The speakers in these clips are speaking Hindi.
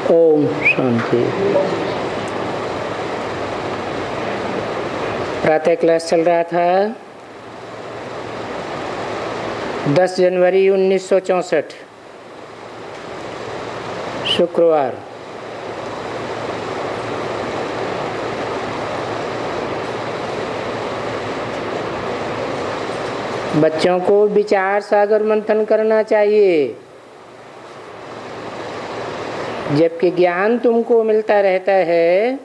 ओम शांति। प्रातः क्लास चल रहा था 10 जनवरी 1964 शुक्रवार। बच्चों को विचार सागर मंथन करना चाहिए, जबकि ज्ञान तुमको मिलता रहता है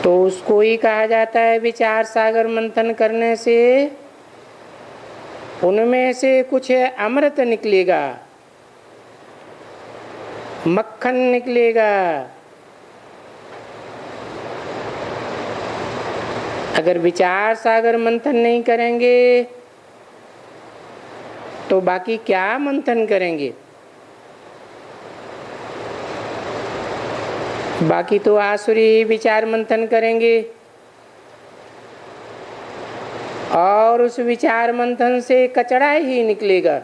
तो उसको ही कहा जाता है विचार सागर मंथन करने से उनमें से कुछ अमृत निकलेगा, मक्खन निकलेगा। अगर विचार सागर मंथन नहीं करेंगे तो बाकी क्या मंथन करेंगे? बाकी तो आसुरी विचार मंथन करेंगे और उस विचार मंथन से कचड़ा ही निकलेगा।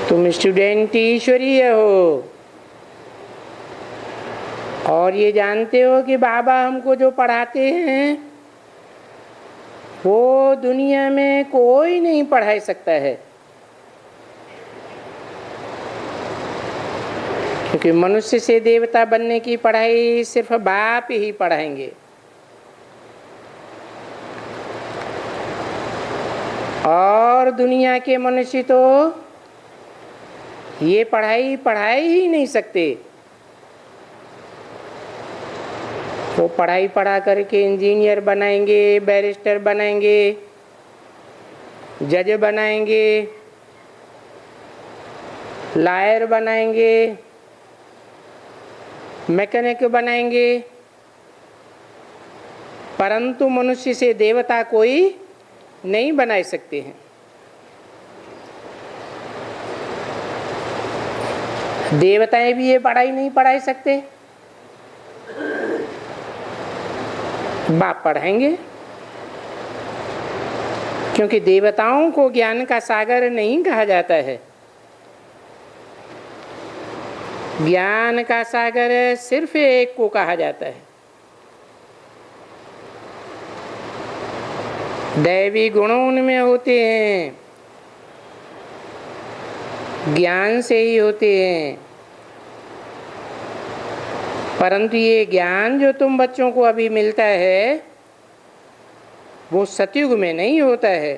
तुम स्टूडेंट ईश्वरीय हो और ये जानते हो कि बाबा हमको जो पढ़ाते हैं वो दुनिया में कोई नहीं पढ़ा सकता है, क्योंकि मनुष्य से देवता बनने की पढ़ाई सिर्फ बाप ही पढ़ाएंगे और दुनिया के मनुष्य तो ये पढ़ाई पढ़ा ही नहीं सकते। वो पढ़ाई पढ़ा करके इंजीनियर बनाएंगे, बैरिस्टर बनाएंगे, जज बनाएंगे, लॉयर बनाएंगे, मैकेनिक बनाएंगे, परंतु मनुष्य से देवता कोई नहीं बना सकते हैं। देवताएं भी ये पढ़ाई नहीं पढ़ा सकते, बाप पढ़ाएंगे, क्योंकि देवताओं को ज्ञान का सागर नहीं कहा जाता है। ज्ञान का सागर सिर्फ एक को कहा जाता है। दैवी गुण उनमें होते हैं, ज्ञान से ही होते हैं, परंतु ये ज्ञान जो तुम बच्चों को अभी मिलता है वो सतयुग में नहीं होता है।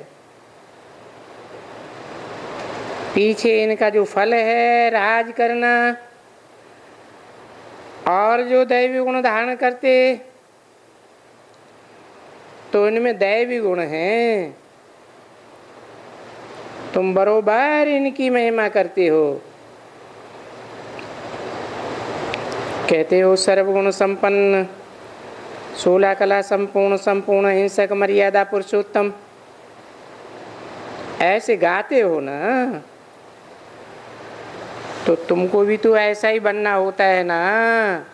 पीछे इनका जो फल है राज करना और जो दैवी गुण धारण करते तो इनमें दैवी गुण हैं। तुम बरोबर इनकी महिमा करते हो, कहते हो सर्वगुण संपन्न, 16 कला संपूर्ण, संपूर्ण हिंसक, मर्यादा पुरुषोत्तम, ऐसे गाते हो ना। तो तुमको भी तो ऐसा ही बनना होता है ना।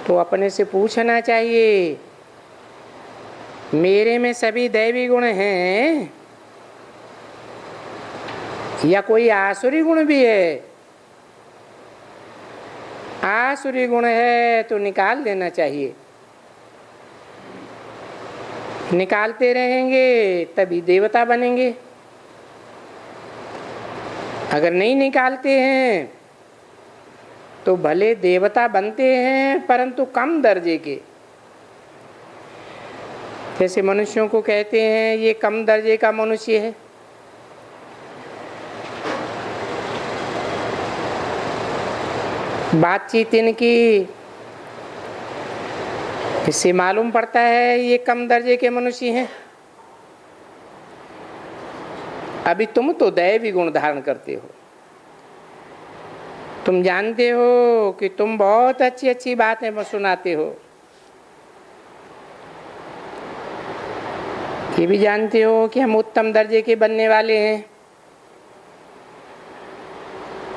तो अपने से पूछना चाहिए, मेरे में सभी दैवी गुण हैं या कोई आसुरी गुण भी है? आसुरी गुण है तो निकाल देना चाहिए। निकालते रहेंगे तभी देवता बनेंगे। अगर नहीं निकालते हैं तो भले देवता बनते हैं परंतु कम दर्जे के। जैसे मनुष्यों को कहते हैं ये कम दर्जे का मनुष्य है, बातचीत इनकी इससे मालूम पड़ता है ये कम दर्जे के मनुष्य हैं। अभी तुम तो दैवी गुण धारण करते हो, तुम जानते हो कि तुम बहुत अच्छी अच्छी बातें सुनाते हो, ये भी जानते हो कि हम उत्तम दर्जे के बनने वाले हैं।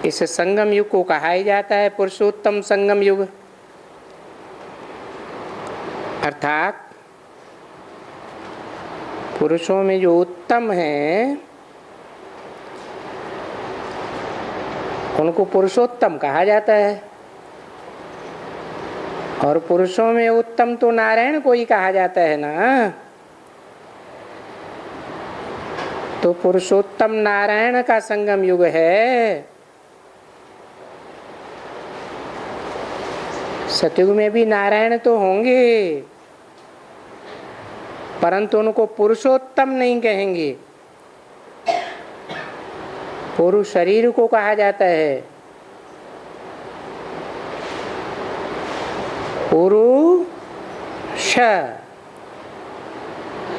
इस संगम युग को कहा ही जाता है पुरुषोत्तम संगम युग, अर्थात पुरुषों में जो उत्तम हैं उनको पुरुषोत्तम कहा जाता है, और पुरुषों में उत्तम तो नारायण को ही कहा जाता है ना। तो पुरुषोत्तम नारायण का संगम युग है। सतयुग में भी नारायण तो होंगे, परंतु उनको पुरुषोत्तम नहीं कहेंगे। पुरुष शरीर को कहा जाता है, पुरुष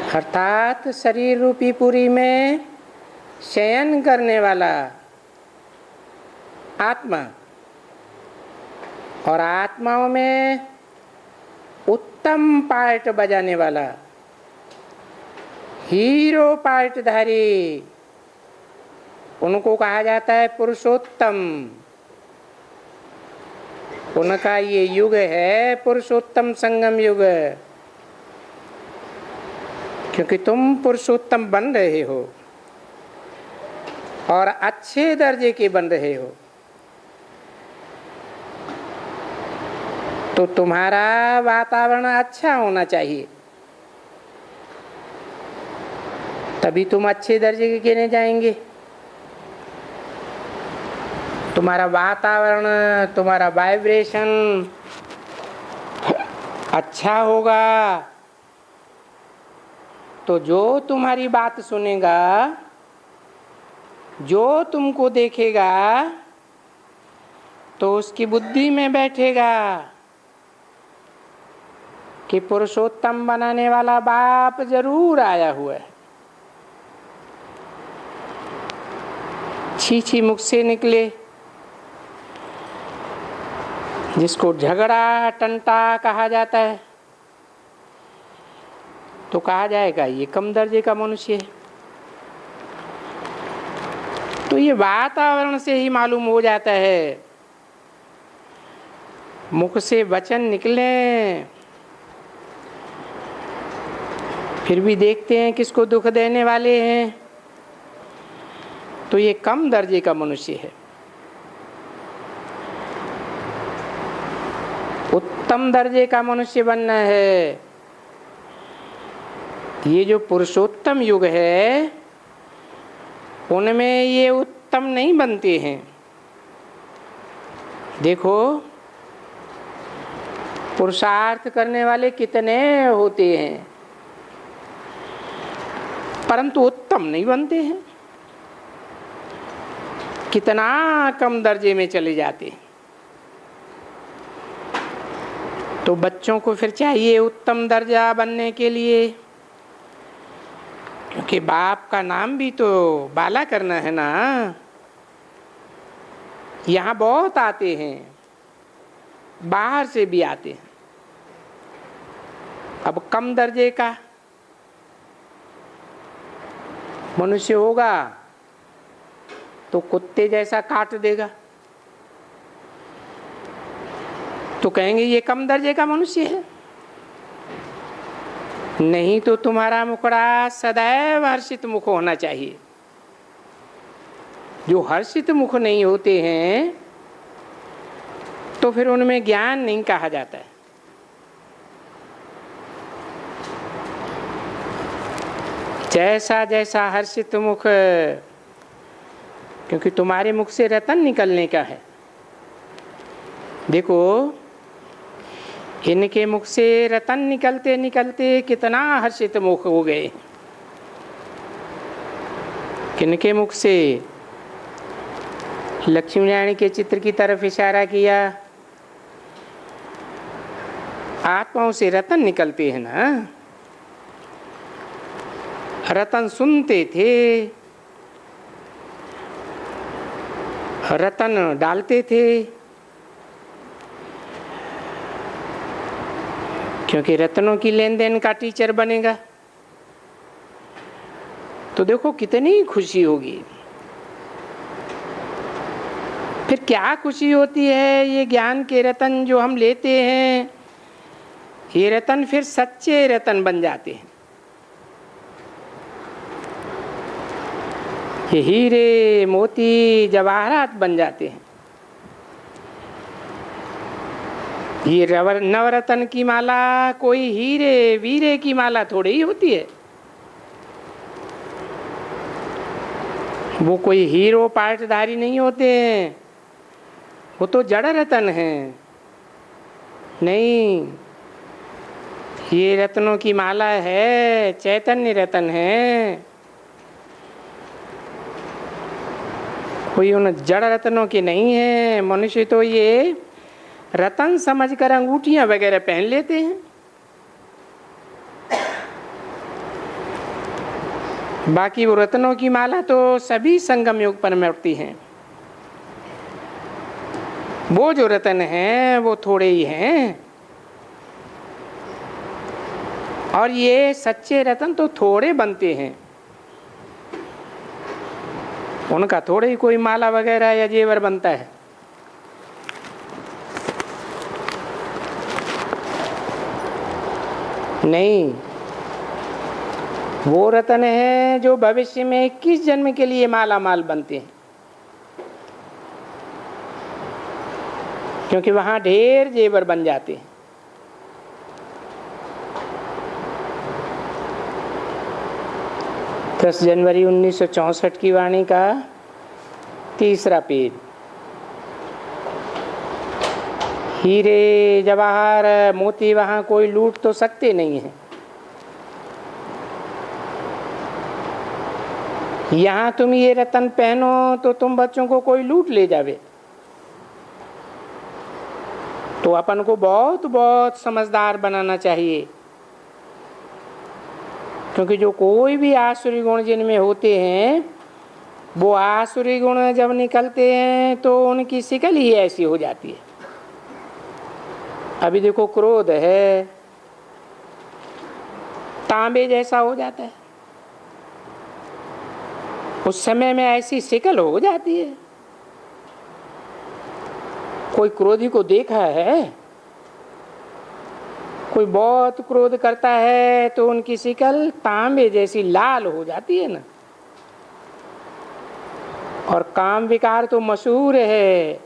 अर्थात शरीर रूपी पुरी में शयन करने वाला आत्मा, और आत्माओं में उत्तम पार्ट बजाने वाला हीरो पार्टधारी, उनको कहा जाता है पुरुषोत्तम। उनका ये युग है पुरुषोत्तम संगम युग, क्योंकि तुम पुरुषोत्तम बन रहे हो और अच्छे दर्जे के बन रहे हो। तो तुम्हारा वातावरण अच्छा होना चाहिए, तभी तुम अच्छे दर्जे के गिने जाएंगे। तुम्हारा वातावरण, तुम्हारा वाइब्रेशन अच्छा होगा तो जो तुम्हारी बात सुनेगा, जो तुमको देखेगा, तो उसकी बुद्धि में बैठेगा कि पुरुषोत्तम बनाने वाला बाप जरूर आया हुआ है। छी छी मुख से निकले, जिसको झगड़ा टंटा कहा जाता है, तो कहा जाएगा ये कम दर्जे का मनुष्य है। तो ये वातावरण से ही मालूम हो जाता है। मुख से वचन निकले, फिर भी देखते हैं किसको दुख देने वाले हैं, तो ये कम दर्जे का मनुष्य है। उत्तम दर्जे का मनुष्य बनना है। ये जो पुरुषोत्तम युग है उनमें ये उत्तम नहीं बनते हैं। देखो पुरुषार्थ करने वाले कितने होते हैं, परंतु उत्तम नहीं बनते हैं, कितना कम दर्जे में चले जाते हैं। तो बच्चों को फिर चाहिए उत्तम दर्जा बनने के लिए, क्योंकि बाप का नाम भी तो बाला करना है ना। यहाँ बहुत आते हैं, बाहर से भी आते हैं। अब कम दर्जे का मनुष्य होगा तो कुत्ते जैसा काट देगा, तो कहेंगे ये कम दर्जे का मनुष्य है। नहीं तो तुम्हारा मुखड़ा सदैव हर्षित मुख होना चाहिए। जो हर्षित मुख नहीं होते हैं तो फिर उनमें ज्ञान नहीं कहा जाता है। जैसा जैसा हर्षित मुख, क्योंकि तुम्हारे मुख से रतन निकलने का है। देखो इनके मुख से रतन निकलते निकलते कितना हर्षित मुख हो गए। किनके मुख से? लक्ष्मी नारायण के चित्र की तरफ इशारा किया। आत्माओं से रतन निकलते हैं ना। रतन सुनते थे, रतन डालते थे, क्योंकि रत्नों की लेन देन का टीचर बनेगा तो देखो कितनी खुशी होगी। फिर क्या खुशी होती है, ये ज्ञान के रतन जो हम लेते हैं, ये रतन फिर सच्चे रतन बन जाते हैं। ये हीरे मोती जवाहरात बन जाते हैं। ये नवरत्न की माला कोई हीरे वीरे की माला थोड़ी ही होती है। वो कोई हीरो पाटधारी नहीं होते हैं, वो तो जड़ रत्न है। नहीं, ये रत्नों की माला है, चैतन्य रत्न है। कोई उन जड़ रत्नों के नहीं है। मनुष्य तो ये रतन समझकर अंगूठियां वगैरह पहन लेते हैं। बाकी वो रत्नों की माला तो सभी संगम युग पर मिलती हैं। वो जो रत्न हैं वो थोड़े ही हैं, और ये सच्चे रत्न तो थोड़े बनते हैं। उनका थोड़े ही कोई माला वगैरह या जेवर बनता है। नहीं, वो रत्न है जो भविष्य में 21 जन्म के लिए माला माल बनते हैं, क्योंकि वहां ढेर जेवर बन जाते हैं। 10 जनवरी 1964 की वाणी का 3रा पेज। हीरे जवाहर मोती वहां कोई लूट तो सकते नहीं है। यहाँ तुम ये रतन पहनो तो तुम बच्चों को कोई लूट ले जावे। तो अपन को बहुत बहुत समझदार बनाना चाहिए, क्योंकि जो कोई भी आसुरी गुण जिनमें होते हैं, वो आसुरी गुण जब निकलते हैं तो उनकी शिकल ही ऐसी हो जाती है। अभी देखो, क्रोध है, तांबे जैसा हो जाता है। उस समय में ऐसी शिकल हो जाती है। कोई क्रोधी को देखा है? कोई बहुत क्रोध करता है तो उनकी शिकल तांबे जैसी लाल हो जाती है ना। और काम विकार तो मशहूर है,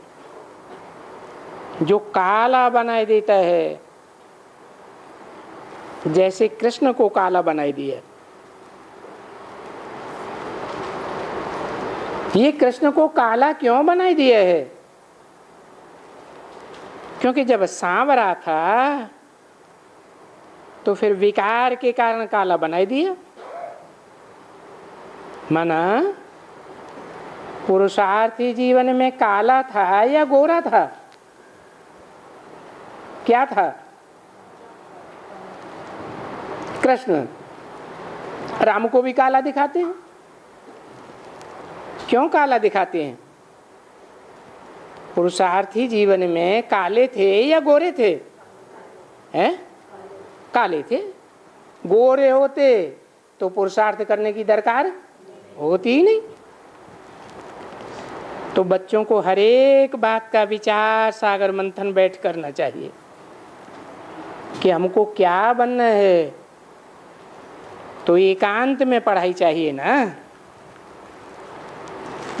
जो काला बनाए देता है, जैसे कृष्ण को काला बनाए दिया। ये कृष्ण को काला क्यों बनाए दिया है? क्योंकि जब सांवरा था तो फिर विकार के कारण काला बनाई दिया। माना पुरुषार्थी जीवन में काला था या गोरा था? क्या था? कृष्ण। राम को भी काला दिखाते हैं। क्यों काला दिखाते हैं? पुरुषार्थी जीवन में काले थे या गोरे थे? हैं? काले थे। गोरे होते तो पुरुषार्थ करने की दरकार होती ही नहीं। तो बच्चों को हर एक बात का विचार सागर मंथन बैठ करना चाहिए कि हमको क्या बनना है। तो एकांत में पढ़ाई चाहिए ना।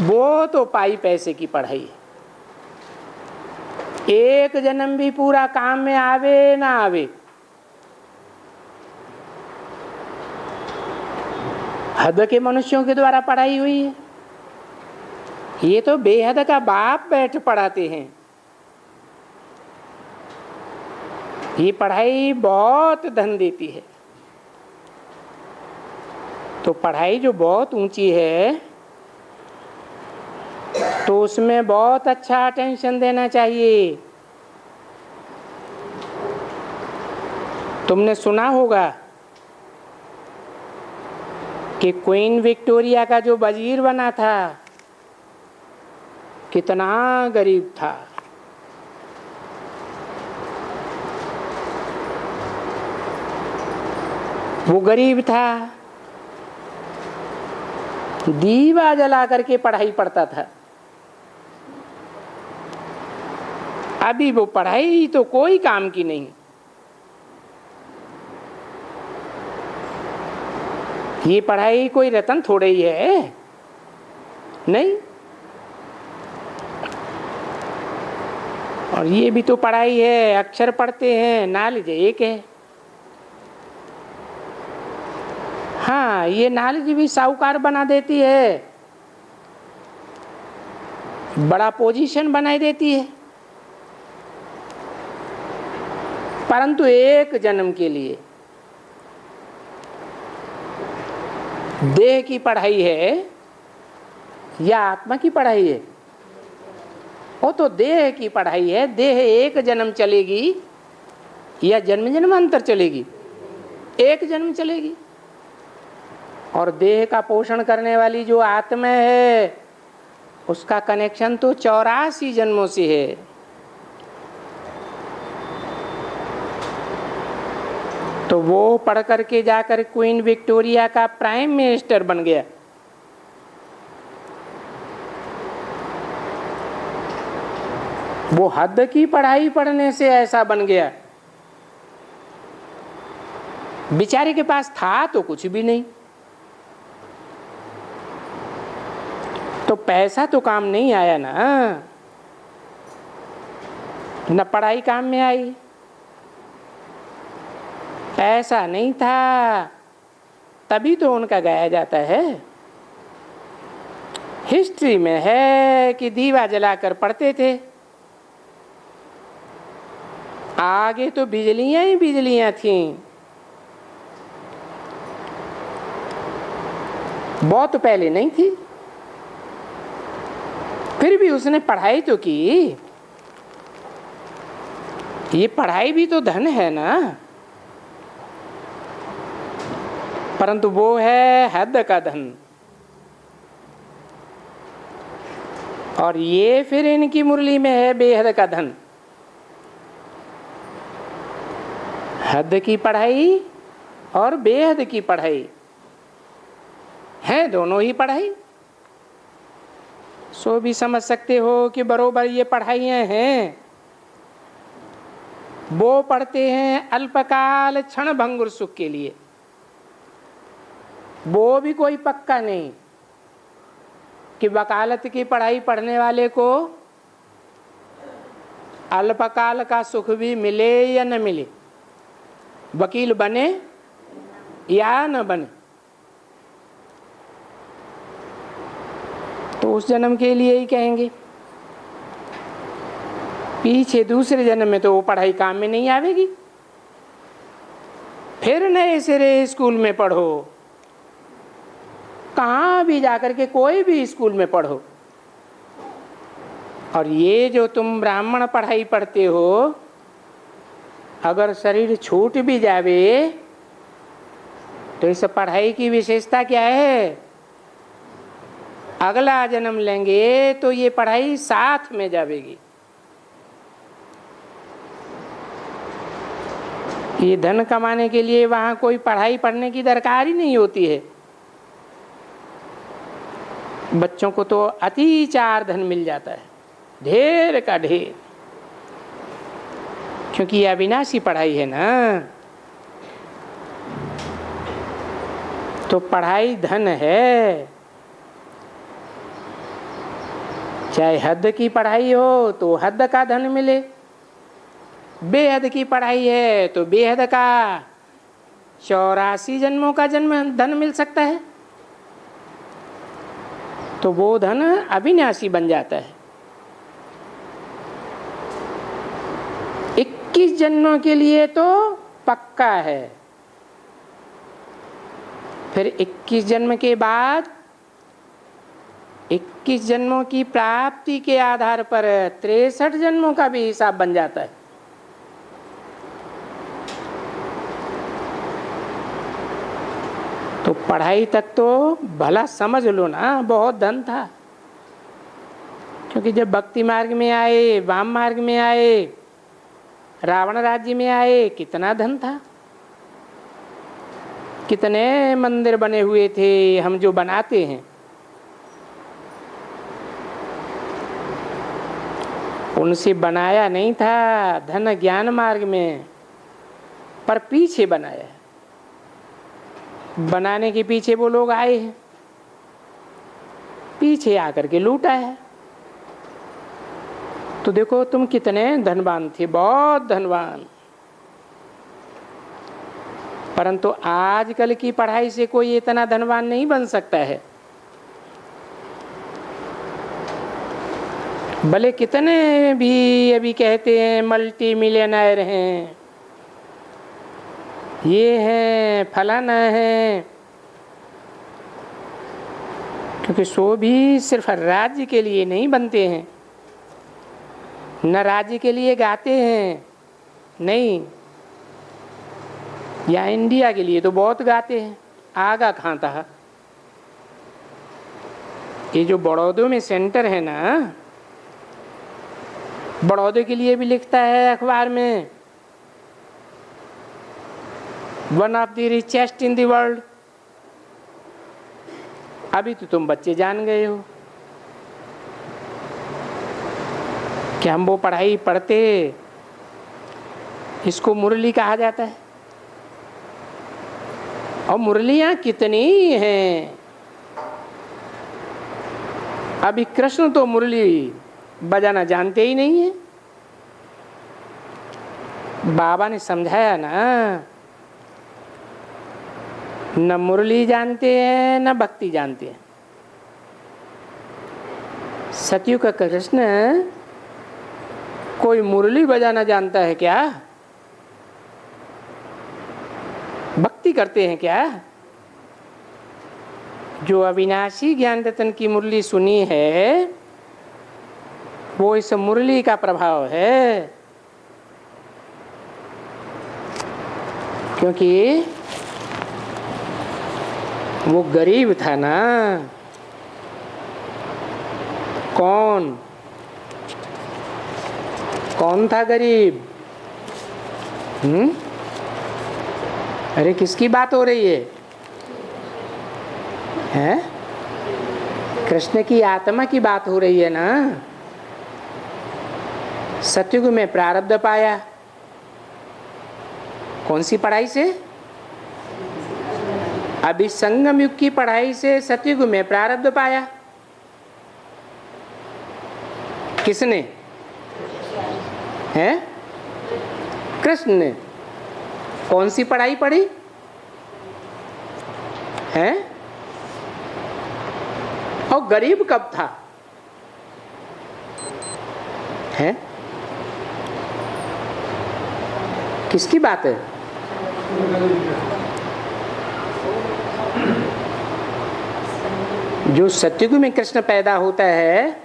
वो तो पाई पैसे की पढ़ाई। एक जन्म भी पूरा काम में आवे ना आवे, हद के मनुष्यों के द्वारा पढ़ाई हुई है। ये तो बेहद का बाप बैठ पढ़ाते हैं। ये पढ़ाई बहुत धन देती है। तो पढ़ाई जो बहुत ऊंची है तो उसमें बहुत अच्छा अटेंशन देना चाहिए। तुमने सुना होगा कि क्वीन विक्टोरिया का जो वजीर बना था कितना गरीब था। वो गरीब था, दीवा जला करके पढ़ाई पढ़ता था। अभी वो पढ़ाई तो कोई काम की नहीं। ये पढ़ाई कोई रतन थोड़े ही है। नहीं। और ये भी तो पढ़ाई है, अक्षर पढ़ते हैं, नॉलेज एक है। हाँ, ये नॉलेज भी साहूकार बना देती है, बड़ा पोजीशन बनाई देती है, परंतु एक जन्म के लिए देह की पढ़ाई है या आत्मा की पढ़ाई है? वो तो देह की पढ़ाई है। देह एक जन्म चलेगी या जन्म जन्मांतर चलेगी? एक जन्म चलेगी। और देह का पोषण करने वाली जो आत्मा है उसका कनेक्शन तो 84 जन्मों से है। तो वो पढ़ करके जाकर क्वीन विक्टोरिया का प्राइम मिनिस्टर बन गया। वो हद की पढ़ाई पढ़ने से ऐसा बन गया। बेचारे के पास था तो कुछ भी नहीं, तो पैसा तो काम नहीं आया ना, न पढ़ाई काम में आई। पैसा नहीं था तभी तो उनका गाया जाता है। हिस्ट्री में है कि दीवा जलाकर पढ़ते थे, आगे तो बिजलियां ही बिजलियां थीं। बहुत पहले नहीं थी, फिर भी उसने पढ़ाई तो की। ये पढ़ाई भी तो धन है ना, परंतु वो है हद का धन। और ये फिर इनकी मुरली में है बेहद का धन। हद की पढ़ाई और बेहद की पढ़ाई है, दोनों ही पढ़ाई। सो भी समझ सकते हो कि बरोबर ये पढ़ाइयाँ हैं। वो पढ़ते हैं अल्पकाल क्षण भंगुर सुख के लिए, वो भी कोई पक्का नहीं कि वकालत की पढ़ाई पढ़ने वाले को अल्पकाल का सुख भी मिले या न मिले, वकील बने या न बने। तो उस जन्म के लिए ही कहेंगे, पीछे दूसरे जन्म में तो वो पढ़ाई काम में नहीं आवेगी। फिर नए सिरे स्कूल में पढ़ो, कहाँ भी जाकर के कोई भी स्कूल में पढ़ो। और ये जो तुम ब्राह्मण पढ़ाई पढ़ते हो, अगर शरीर छूट भी जावे तो इस पढ़ाई की विशेषता क्या है? अगला जन्म लेंगे तो ये पढ़ाई साथ में जावेगी। ये धन कमाने के लिए वहाँ कोई पढ़ाई पढ़ने की दरकार ही नहीं होती है। बच्चों को तो अतिचार धन मिल जाता है, ढेर का ढेर, क्योंकि ये अविनाशी पढ़ाई है ना। तो पढ़ाई धन है, चाहे हद की पढ़ाई हो तो हद का धन मिले, बेहद की पढ़ाई है तो बेहद का 84 जन्मों का जन्म धन मिल सकता है। तो वो धन अविनाशी बन जाता है। 21 जन्मों के लिए तो पक्का है, फिर 21 जन्म के बाद 21 जन्मों की प्राप्ति के आधार पर 63 जन्मों का भी हिसाब बन जाता है। तो पढ़ाई तक तो भला समझ लो ना, बहुत धन था। क्योंकि जब भक्ति मार्ग में आए, वाम मार्ग में आए, रावण राज्य में आए, कितना धन था, कितने मंदिर बने हुए थे हम जो बनाते हैं। उनसे बनाया नहीं था धन ज्ञान मार्ग में, पर पीछे बनाया। बनाने के पीछे वो लोग आए हैं, पीछे आकर के लूटा है। तो देखो तुम कितने धनवान थे, बहुत धनवान। परंतु आजकल की पढ़ाई से कोई इतना धनवान नहीं बन सकता है। भले कितने भी अभी कहते हैं मल्टी मिलियनर हैं, ये है फलाना है, क्योंकि सो भी सिर्फ राज्य के लिए नहीं बनते हैं, न राज्य के लिए गाते हैं, नहीं, या इंडिया के लिए तो बहुत गाते हैं, आगा खाता है। ये जो बड़ौदे में सेंटर है ना, बड़ौदे के लिए भी लिखता है अखबार में, one of the richest in the world. अभी तो तुम बच्चे जान गए हो कि हम वो पढ़ाई पढ़ते, इसको मुरली कहा जाता है। और मुरलियां कितनी हैं। अभी कृष्ण तो मुरली बजाना जानते ही नहीं है। बाबा ने समझाया ना, न मुरली जानते हैं न भक्ति जानते हैं। सतयुग का कृष्ण कोई मुरली बजाना जानता है क्या? भक्ति करते हैं क्या? जो अविनाशी ज्ञान रतन की मुरली सुनी है, वो इस मुरली का प्रभाव है। क्योंकि वो गरीब था ना। कौन था गरीब? अरे किसकी बात हो रही है? हैं? कृष्ण की आत्मा की बात हो रही है ना। सतयुग में प्रारब्ध पाया, कौन सी पढ़ाई से? अभी संगम युग की पढ़ाई से सतयुग में प्रारब्ध पाया। किसने? हैं? कृष्ण ने। कौन सी पढ़ाई पढ़ी है? और गरीब कब था? है? किसकी बात है? जो सतयुग में कृष्ण पैदा होता है,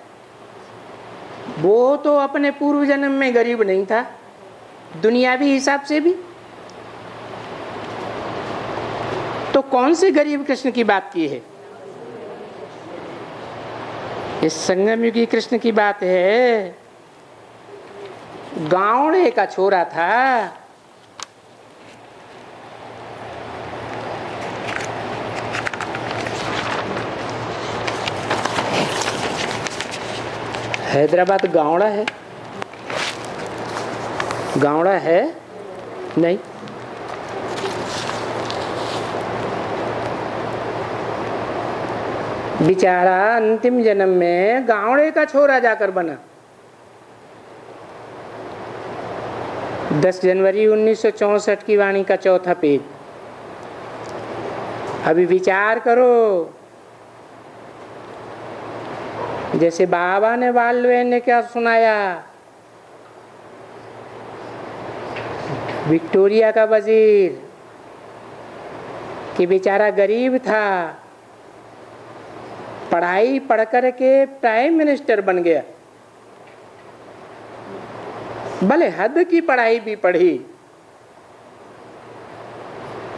वो तो अपने पूर्व जन्म में गरीब नहीं था, दुनियावी हिसाब से भी। तो कौन से गरीब कृष्ण की बात की है? इस संगम युगी कृष्ण की बात है। गाँवड़े का छोरा था। हैदराबाद गाँवड़ा है? गाँवड़ा है नहीं। बेचारा अंतिम जन्म में गाँवड़े का छोरा जाकर बना। 10 जनवरी 1964 की वाणी का चौथा पेज। अभी विचार करो, जैसे बाबा ने बालवेन ने क्या सुनाया, विक्टोरिया का वजीर कि बेचारा गरीब था, पढ़ाई पढ़ कर के प्राइम मिनिस्टर बन गया। भले हद की पढ़ाई भी पढ़ी,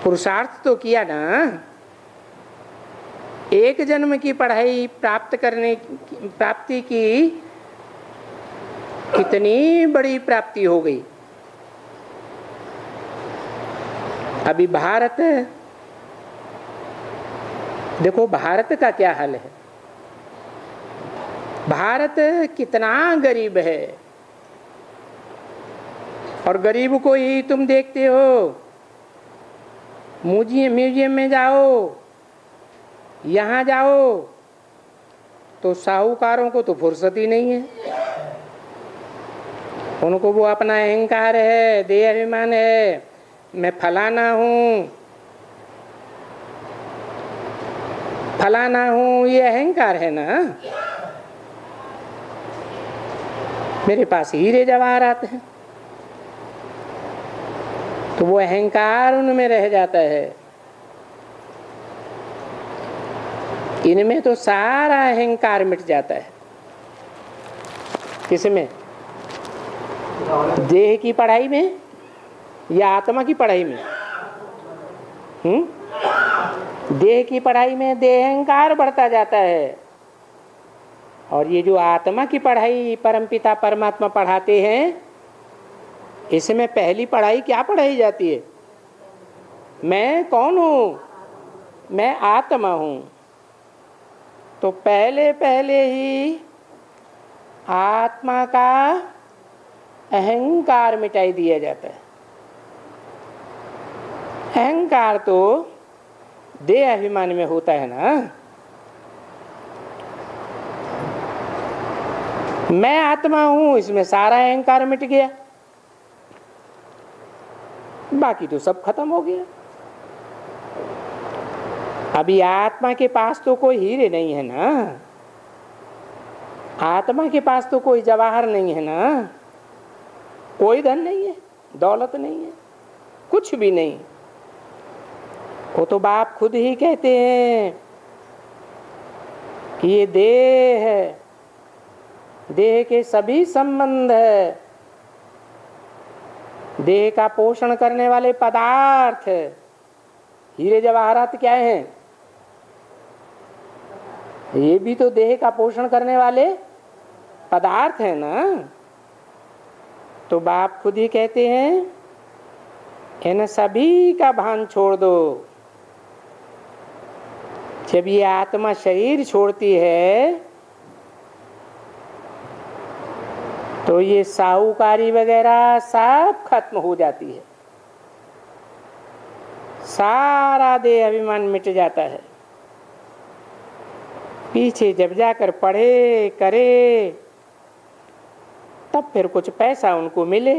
पुरुषार्थ तो किया ना। एक जन्म की पढ़ाई प्राप्ति की कितनी बड़ी प्राप्ति हो गई। अभी भारत देखो, भारत का क्या हाल है। भारत कितना गरीब है, और गरीब को ही तुम देखते हो। म्यूजियम में जाओ, यहाँ जाओ, तो साहूकारों को तो फुर्सत ही नहीं है। उनको वो अपना अहंकार है, देह अभिमान है, मैं फलाना हूँ फलाना हूँ, ये अहंकार है ना। मेरे पास हीरे जवाहरात हैं, तो वो अहंकार उनमें रह जाता है। इनमें तो सारा अहंकार मिट जाता है। किसमें? देह की पढ़ाई में या आत्मा की पढ़ाई में? देह की पढ़ाई में देह अहंकार बढ़ता जाता है, और ये जो आत्मा की पढ़ाई परमपिता परमात्मा पढ़ाते हैं, इसमें पहली पढ़ाई क्या पढ़ाई जाती है? मैं कौन हूँ? मैं आत्मा हूँ। तो पहले पहले ही आत्मा का अहंकार मिटाई दिया जाता है। अहंकार तो देह अभिमान में होता है ना। मैं आत्मा हूं, इसमें सारा अहंकार मिट गया, बाकी तो सब खत्म हो गया। अभी आत्मा के पास तो कोई हीरे नहीं है ना, आत्मा के पास तो कोई जवाहर नहीं है ना, कोई धन नहीं है, दौलत नहीं है, कुछ भी नहीं। वो तो बाप खुद ही कहते हैं कि ये देह है, देह के सभी संबंध है, देह का पोषण करने वाले पदार्थ, हीरे जवाहरात क्या हैं? ये भी तो देह का पोषण करने वाले पदार्थ है ना। तो बाप खुद ही कहते हैं इन सभी का भान छोड़ दो। जब ये आत्मा शरीर छोड़ती है तो ये साहूकारी वगैरह सब खत्म हो जाती है, सारा देह अभिमान मिट जाता है। पीछे जब जाकर पढ़े करे तब फिर कुछ पैसा उनको मिले,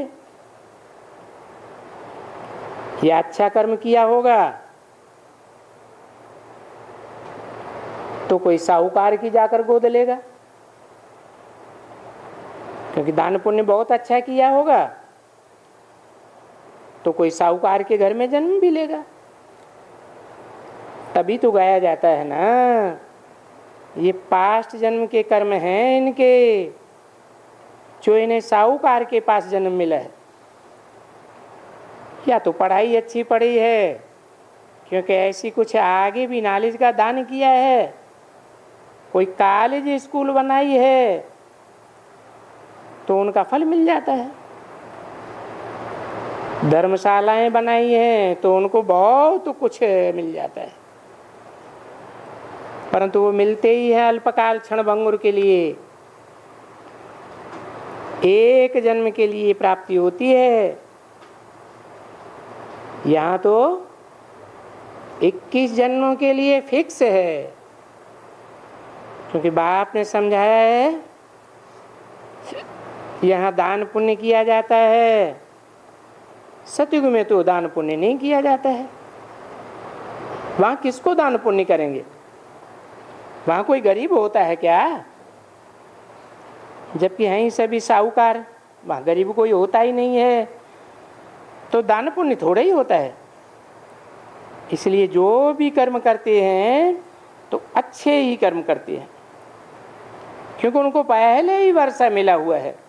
या अच्छा कर्म किया होगा तो कोई साहूकार की जाकर गोद लेगा, क्योंकि दान पुण्य बहुत अच्छा किया होगा तो कोई साहूकार के घर में जन्म भी लेगा। तभी तो गाया जाता है ना, ये पास्ट जन्म के कर्म हैं इनके, जो इन्हें साहूकार के पास जन्म मिला है। या तो पढ़ाई अच्छी पढ़ी है, क्योंकि ऐसी कुछ आगे भी नॉलेज का दान किया है, कोई कॉलेज स्कूल बनाई है तो उनका फल मिल जाता है, धर्मशालाएं बनाई हैं तो उनको बहुत कुछ मिल जाता है। परंतु वो मिलते ही है अल्पकाल क्षण भंगुर के लिए, एक जन्म के लिए प्राप्ति होती है। यहाँ तो 21 जन्मों के लिए फिक्स है, क्योंकि बाप ने समझाया है यहाँ दान पुण्य किया जाता है, सतयुग में तो दान पुण्य नहीं किया जाता है। वहाँ किसको दान पुण्य करेंगे? वहाँ कोई गरीब होता है क्या? जबकि हैं सभी साहूकार, वहाँ गरीब कोई होता ही नहीं है, तो दान पुण्य थोड़ा ही होता है। इसलिए जो भी कर्म करते हैं तो अच्छे ही कर्म करते हैं, क्योंकि उनको पहले ही वर्षा मिला हुआ है।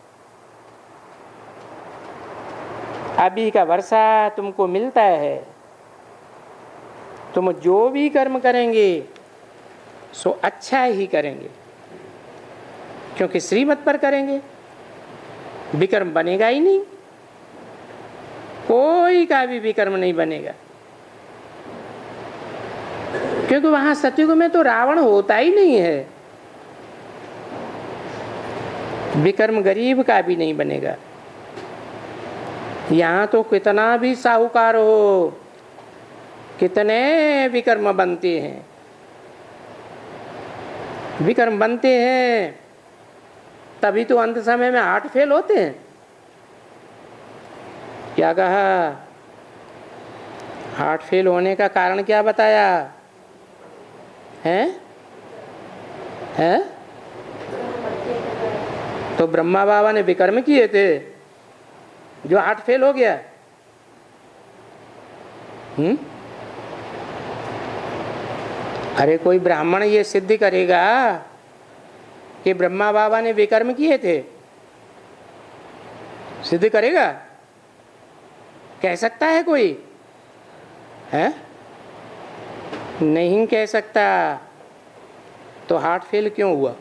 अभी का वर्षा तुमको मिलता है, तुम जो भी कर्म करेंगे सो अच्छा ही करेंगे, क्योंकि श्रीमत पर करेंगे, विकर्म बनेगा ही नहीं, कोई का भी विकर्म नहीं बनेगा। क्योंकि वहां सतयुग में तो रावण होता ही नहीं है, विकर्म गरीब का भी नहीं बनेगा। यहाँ तो कितना भी साहूकार हो, कितने विकर्म बनते हैं, विकर्म बनते हैं तभी तो अंत समय में हार्ट फेल होते हैं। क्या कहा? हार्ट फेल होने का कारण क्या बताया है? तो ब्रह्मा बाबा ने विकर्म किए थे जो हार्ट फेल हो गया। अरे कोई ब्राह्मण ये सिद्ध करेगा कि ब्रह्मा बाबा ने विकर्म किए थे? सिद्ध करेगा? कह सकता है कोई? है? नहीं कह सकता। तो हार्ट फेल क्यों हुआ?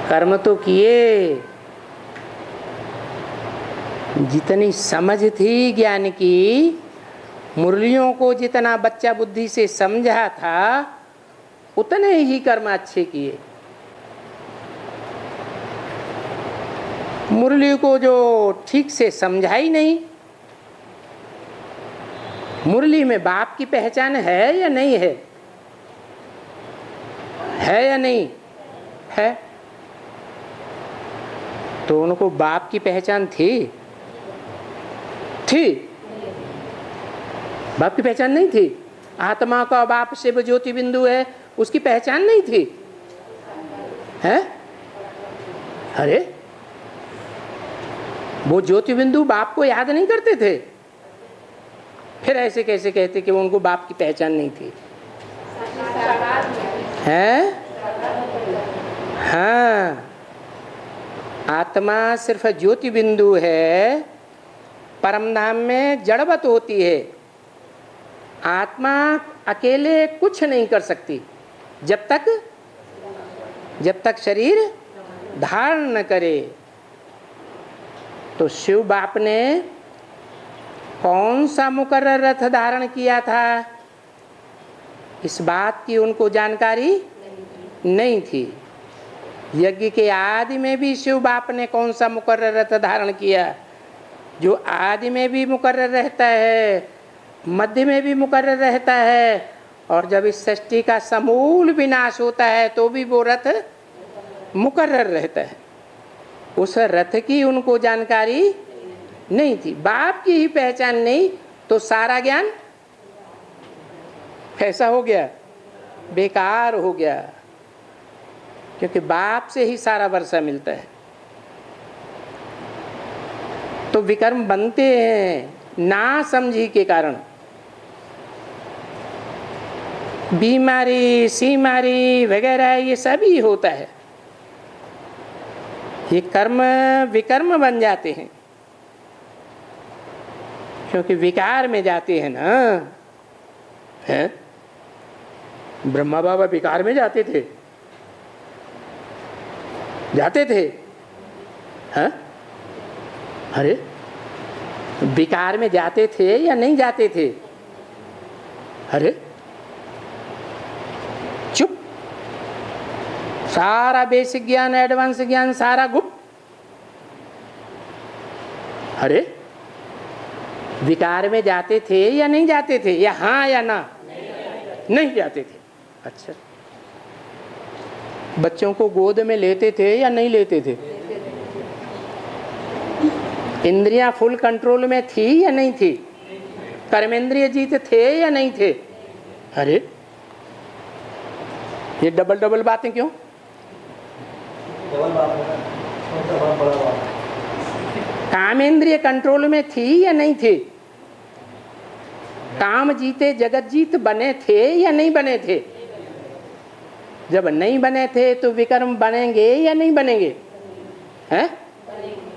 कर्म तो किए। जितनी समझ थी ज्ञान की, मुरलियों को जितना बच्चा बुद्धि से समझा था उतने ही कर्म अच्छे किए। मुरली को जो ठीक से समझा ही नहीं। मुरली में बाप की पहचान है या नहीं है? है या नहीं है? तो उनको बाप की पहचान थी? बाप की पहचान नहीं थी। आत्मा का बाप शिव ज्योति बिंदु है, उसकी पहचान नहीं थी। है? अरे वो ज्योति बिंदु बाप को याद नहीं करते थे, फिर ऐसे कैसे कहते कि वो उनको बाप की पहचान नहीं थी? है? हाँ, आत्मा सिर्फ ज्योति बिंदु है, परम धाम में जड़वत होती है। आत्मा अकेले कुछ नहीं कर सकती जब तक शरीर धारण न करे। तो शिव बाप ने कौन सा मुकर्रर रथ धारण किया था, इस बात की उनको जानकारी नहीं थी। यज्ञ के आदि में भी शिव बाप ने कौन सा मुकर्रर रथ धारण किया, जो आदि में भी मुकर्रर रहता है, मध्य में भी मुकर्रर रहता है, और जब इस सृष्टि का समूल विनाश होता है तो भी वो रथ मुकर्रर रहता है। उस रथ की उनको जानकारी नहीं थी। बाप की ही पहचान नहीं तो सारा ज्ञान कैसा हो गया? बेकार हो गया, क्योंकि बाप से ही सारा वर्षा मिलता है। तो विकर्म बनते हैं ना समझी के कारण। बीमारी सीमारी वगैरह ये सभी होता है, ये कर्म विकर्म बन जाते हैं क्योंकि विकार में जाते हैं ना। है? ब्रह्मा बाबा विकार में जाते थे? हाँ? अरे विकार में जाते थे या नहीं जाते थे? अरे चुप, सारा बेसिक ज्ञान एडवांस ज्ञान सारा गुप्त। अरे विकार में जाते थे या नहीं जाते थे, या हाँ या ना? नहीं जाते थे। अच्छा, बच्चों को गोद में लेते थे या नहीं लेते थे? इंद्रियां फुल कंट्रोल में थी या नहीं थी? कर्मेंद्रिय जीत थे या नहीं थे? अरे ये डबल डबल बातें क्यों? कामेंद्रिय कंट्रोल में थी या नहीं थी? काम जीते जगत जीत बने थे या नहीं बने थे? जब नहीं बने थे तो विकर्म बनेंगे या नहीं बनेंगे? हैं?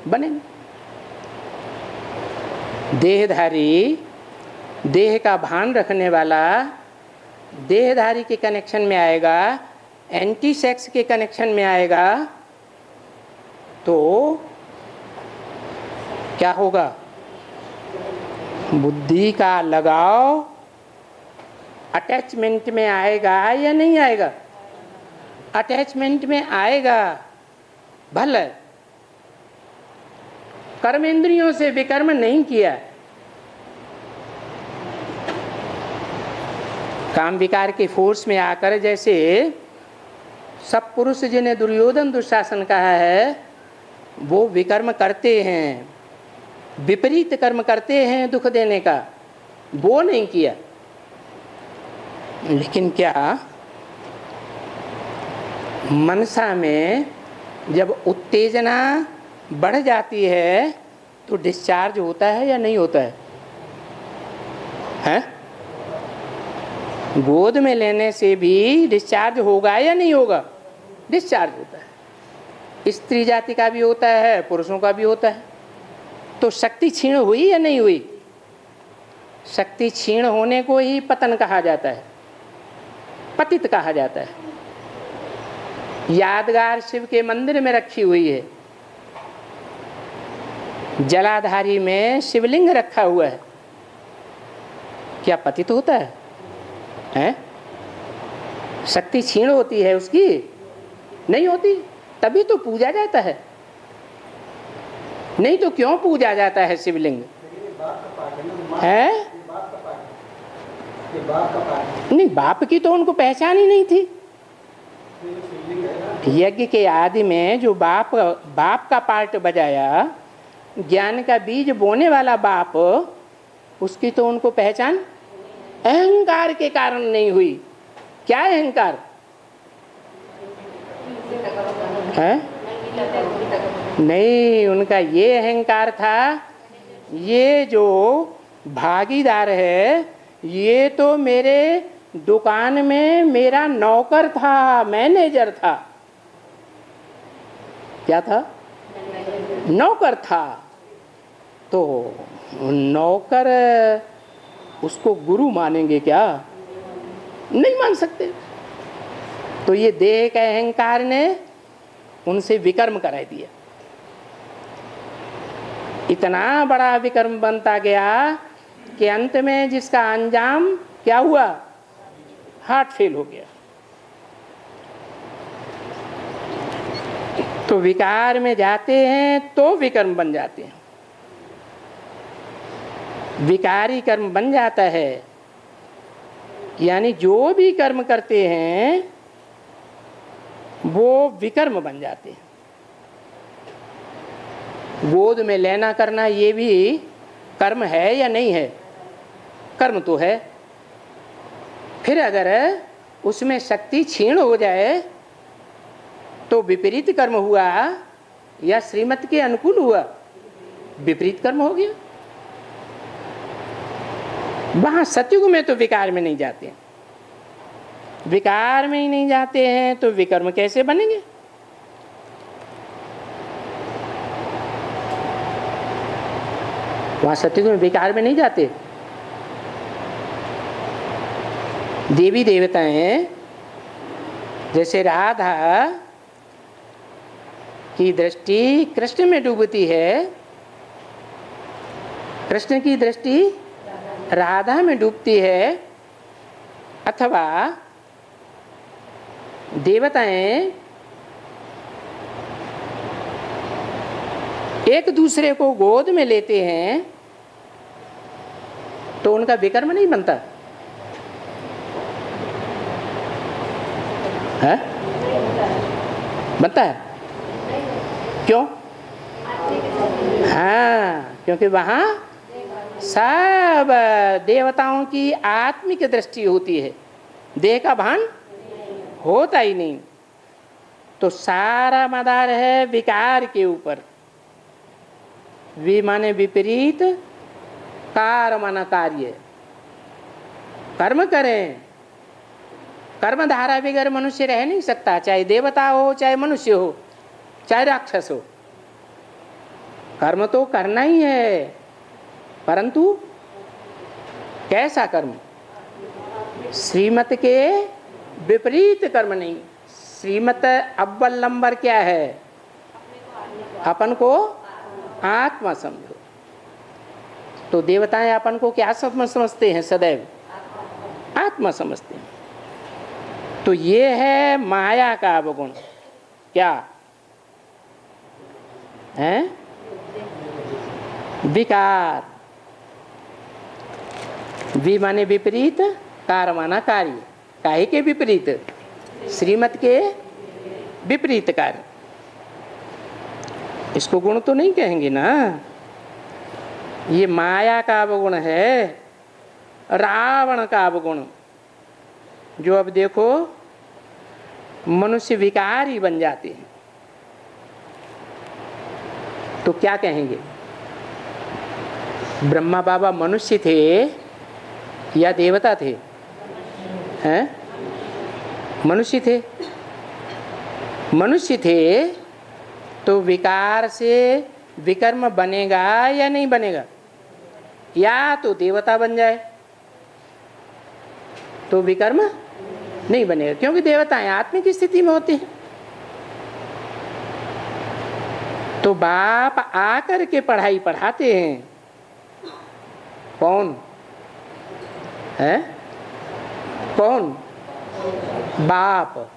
बनेंगे। देहधारी, देह का भान रखने वाला देहधारी के कनेक्शन में आएगा, एंटी सेक्स के कनेक्शन में आएगा तो क्या होगा? बुद्धि का लगाव अटैचमेंट में आएगा या नहीं आएगा? अटैचमेंट में आएगा। भले कर्मेंद्रियों से विकर्म नहीं किया, काम विकार के फोर्स में आकर, जैसे सब पुरुष जिन्हें दुर्योधन दुशासन कहा है वो विकर्म करते हैं, विपरीत कर्म करते हैं दुख देने का, वो नहीं किया। लेकिन क्या मनसा में जब उत्तेजना बढ़ जाती है तो डिस्चार्ज होता है या नहीं होता है? हैं? गोद में लेने से भी डिस्चार्ज होगा या नहीं होगा? डिस्चार्ज होता है। स्त्री जाति का भी होता है, पुरुषों का भी होता है। तो शक्ति क्षीण हुई या नहीं हुई? शक्ति क्षीण होने को ही पतन कहा जाता है, पतित कहा जाता है। यादगार शिव के मंदिर में रखी हुई है, जलाधारी में शिवलिंग रखा हुआ है, क्या पतित होता है? हैं? शक्ति क्षीण होती है उसकी? नहीं होती, तभी तो पूजा जाता है। नहीं तो क्यों पूजा जाता है शिवलिंग? है नहीं, बाप की तो उनको पहचान ही नहीं थी। यज्ञ के आदि में जो बाप का पार्ट बजाया, ज्ञान का बीज बोने वाला बाप, उसकी तो उनको पहचान अहंकार के कारण नहीं हुई। क्या अहंकार है? नहीं, उनका ये अहंकार था, ये जो भागीदार है ये तो मेरे दुकान में मेरा नौकर था, मैनेजर था। क्या था? नौकर था। तो नौकर उसको गुरु मानेंगे क्या? नहीं मान सकते। तो ये देह का अहंकार ने उनसे विकर्म करा दिया। इतना बड़ा विकर्म बनता गया कि अंत में जिसका अंजाम क्या हुआ? हार्ट फेल हो गया। तो विकार में जाते हैं तो विकर्म बन जाते हैं, विकारी कर्म बन जाता है। यानी जो भी कर्म करते हैं वो विकर्म बन जाते हैं। गोद में लेना करना ये भी कर्म है या नहीं है? कर्म तो है। फिर अगर उसमें शक्ति क्षीण हो जाए तो विपरीत कर्म हुआ या श्रीमत के अनुकूल हुआ? विपरीत कर्म हो गया। वहां सतयुग में तो विकार में नहीं जाते, विकार में ही नहीं जाते हैं तो विकर्म कैसे बनेंगे? वहां सतयुग में विकार में नहीं जाते। देवी देवताएं जैसे राधा की दृष्टि कृष्ण में डूबती है, कृष्ण की दृष्टि राधा में डूबती है, अथवा देवताएं एक दूसरे को गोद में लेते हैं तो उनका विकर्म नहीं बनता है? बनता है। क्यों? हाँ, क्योंकि वहां सब देवताओं की आत्मिक दृष्टि होती है, देह का भान होता ही नहीं। तो सारा मदार है विकार के ऊपर। माने विपरीत, कार माना कार्य। कर्म करें, कर्म धारा बगैर मनुष्य रह नहीं सकता, चाहे देवता हो, चाहे मनुष्य हो, चाहे राक्षस हो। कर्म तो करना ही है, परंतु कैसा कर्म? श्रीमत के विपरीत कर्म नहीं। श्रीमत अव्वल नंबर क्या है? अपन को आत्मा समझो। तो देवताएं अपन को क्या समझते हैं? सदैव आत्मा समझते हैं। तो ये है माया का अवगुण। क्या है? विकार। माने विपरीत, कार माना कार्य, काहे के विपरीत, श्रीमत के विपरीत कार्य। इसको गुण तो नहीं कहेंगे ना, ये माया का अवगुण है, रावण का अवगुण। जो अब देखो मनुष्य विकारी बन जाते हैं, तो क्या कहेंगे, ब्रह्मा बाबा मनुष्य थे या देवता थे? हैं? मनुष्य थे। मनुष्य थे तो विकार से विकर्म बनेगा या नहीं बनेगा? या तो देवता बन जाए तो विकर्म नहीं बनेगा, क्योंकि देवताएं आत्मिक स्थिति में होते हैं। तो बाप आकर के पढ़ाई पढ़ाते हैं। कौन है? कौन? बाप,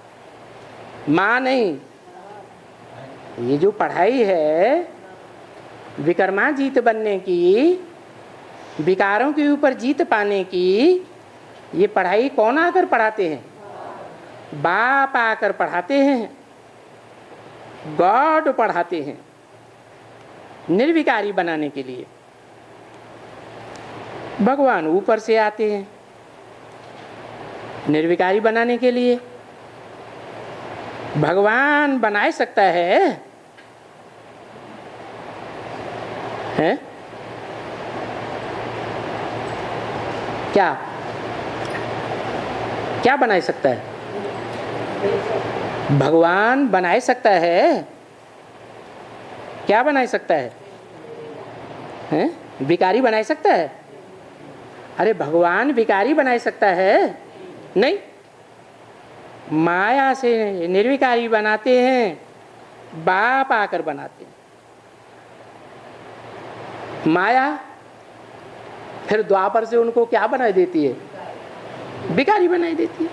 माँ नहीं। ये जो पढ़ाई है विकर्माजीत बनने की, विकारों के ऊपर जीत पाने की, ये पढ़ाई कौन आकर पढ़ाते हैं? बाप आकर पढ़ाते हैं, गॉड पढ़ाते हैं निर्विकारी बनाने के लिए। भगवान ऊपर से आते हैं निर्विकारी बनाने के लिए। भगवान बना सकता है? हैं? क्या क्या बना सकता है? भगवान बना सकता है? क्या बना सकता है? हैं? विकारी बना सकता है? अरे भगवान विकारी बना सकता है? नहीं, माया से निर्विकारी बनाते हैं, बाप आकर बनाते हैं। माया फिर द्वापर से उनको क्या बना देती है? विकारी बनाई देती है।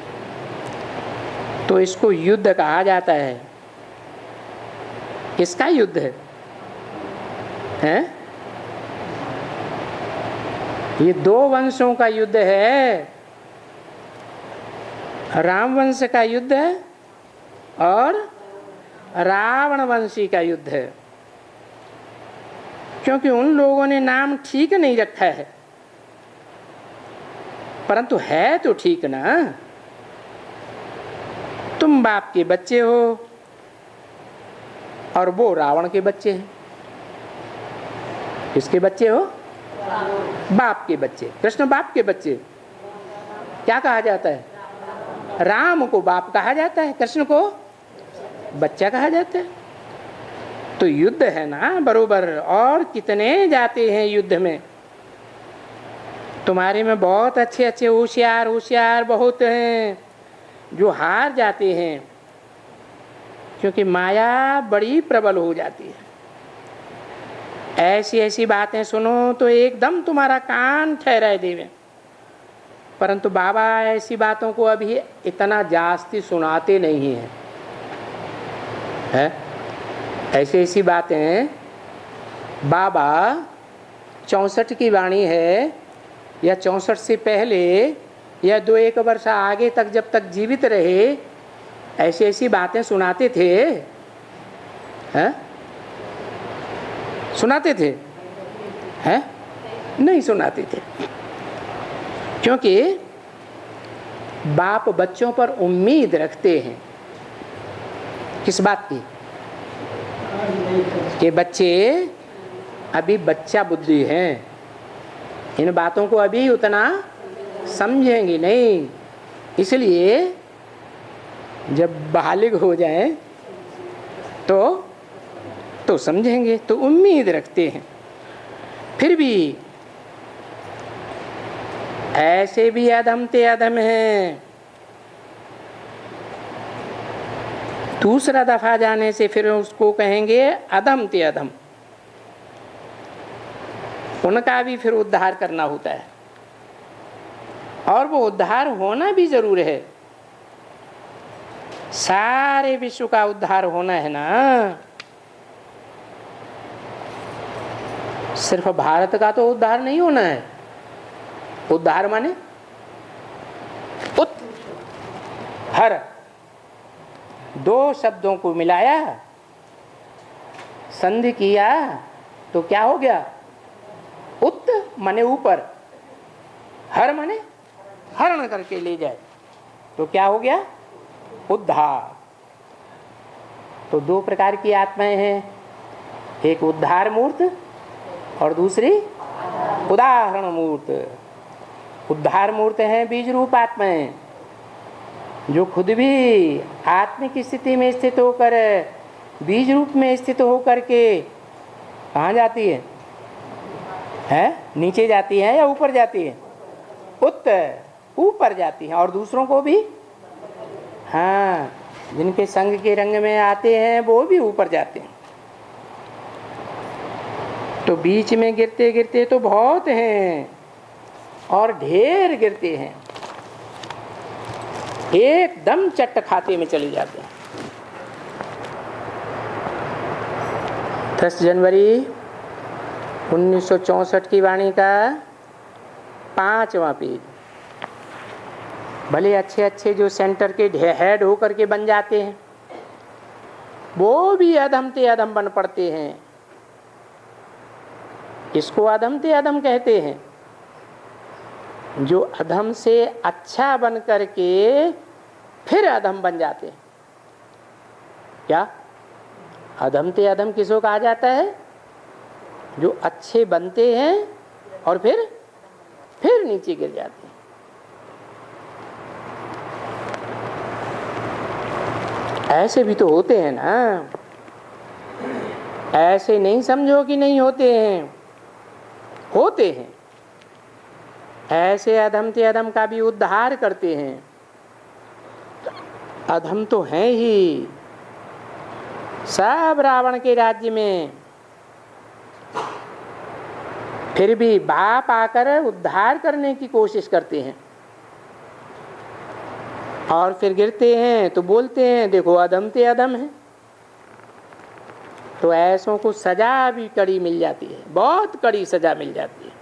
तो इसको युद्ध कहा जाता है। किसका युद्ध है? हैं? ये दो वंशों का युद्ध है, राम वंश का युद्ध है और रावण वंशी का युद्ध है। क्योंकि उन लोगों ने नाम ठीक नहीं रखा है, परंतु है तो ठीक ना। तुम बाप के बच्चे हो और वो रावण के बच्चे हैं। किसके बच्चे हो? बाप के बच्चे। कृष्ण बाप के बच्चे। क्या कहा जाता है? राम को बाप कहा जाता है, कृष्ण को बच्चा कहा जाता है। तो युद्ध है ना बरोबर। और कितने जाते हैं युद्ध में? तुम्हारे में बहुत अच्छे अच्छे होशियार होशियार बहुत हैं जो हार जाते हैं, क्योंकि माया बड़ी प्रबल हो जाती है। ऐसी ऐसी बातें सुनो तो एकदम तुम्हारा कान ठहराए देवे, परंतु बाबा ऐसी बातों को अभी इतना जास्ती सुनाते नहीं हैं। है? ऐसी ऐसी बातें बाबा 64 की वाणी है या 64 से पहले या 2-1 वर्ष आगे तक जब तक जीवित रहे, ऐसी ऐसी बातें सुनाते थे। हैं? सुनाते थे? हैं? नहीं सुनाते थे, क्योंकि बाप बच्चों पर उम्मीद रखते हैं। किस बात की? कि बच्चे अभी बच्चा बुद्धि हैं, इन बातों को अभी उतना समझेंगे नहीं, इसलिए जब बालिग हो जाएं तो समझेंगे, तो उम्मीद रखते हैं। फिर भी ऐसे भी अधम ते अधम हैं। दूसरा दफा जाने से फिर उसको कहेंगे अधम ते अधम। उनका भी फिर उद्धार करना होता है, और वो उद्धार होना भी जरूर है। सारे विश्व का उद्धार होना है ना, सिर्फ भारत का तो उद्धार नहीं होना है। उद्धार माने हर, दो शब्दों को मिलाया, संधि किया तो क्या हो गया? उत माने ऊपर, हर माने हरण करके ले जाए, तो क्या हो गया? उद्धार। तो दो प्रकार की आत्माएं हैं, एक उद्धार मूर्त और दूसरी उदाहरण मूर्त। उद्धार मूर्त हैं बीज रूप आत्माएं, जो खुद भी आत्मिक स्थिति में स्थित होकर बीज रूप में स्थित होकर के कहाँ जाती है? नीचे जाती है या ऊपर जाती है? ऊपर जाती है, और दूसरों को भी, हाँ, जिनके संग के रंग में आते हैं वो भी ऊपर जाते हैं। तो बीच में गिरते गिरते तो बहुत हैं और ढेर गिरते हैं, एकदम चट्ट खाते में चले जाते हैं। 10 जनवरी 1964 की वाणी का 5वां पेज। भले अच्छे अच्छे जो सेंटर के हेड होकर के बन जाते हैं, वो भी अधम ते अधम बन पड़ते हैं। इसको अधम ते अधम कहते हैं, जो अधम से अच्छा बन करके फिर अधम बन जाते हैं। क्या अधम ते अधम किसको कहा जाता है? जो अच्छे बनते हैं और फिर नीचे गिर जाते हैं। ऐसे भी तो होते हैं ना, ऐसे नहीं समझो कि नहीं होते हैं, होते हैं। ऐसे अधम ते अधम का भी उद्धार करते हैं। अधम तो हैं ही, सब रावण के राज्य में, फिर भी बाप आकर उद्धार करने की कोशिश करते हैं, और फिर गिरते हैं तो बोलते हैं देखो अधम ते अधम है। तो ऐसों को सजा भी कड़ी मिल जाती है, बहुत कड़ी सजा मिल जाती है,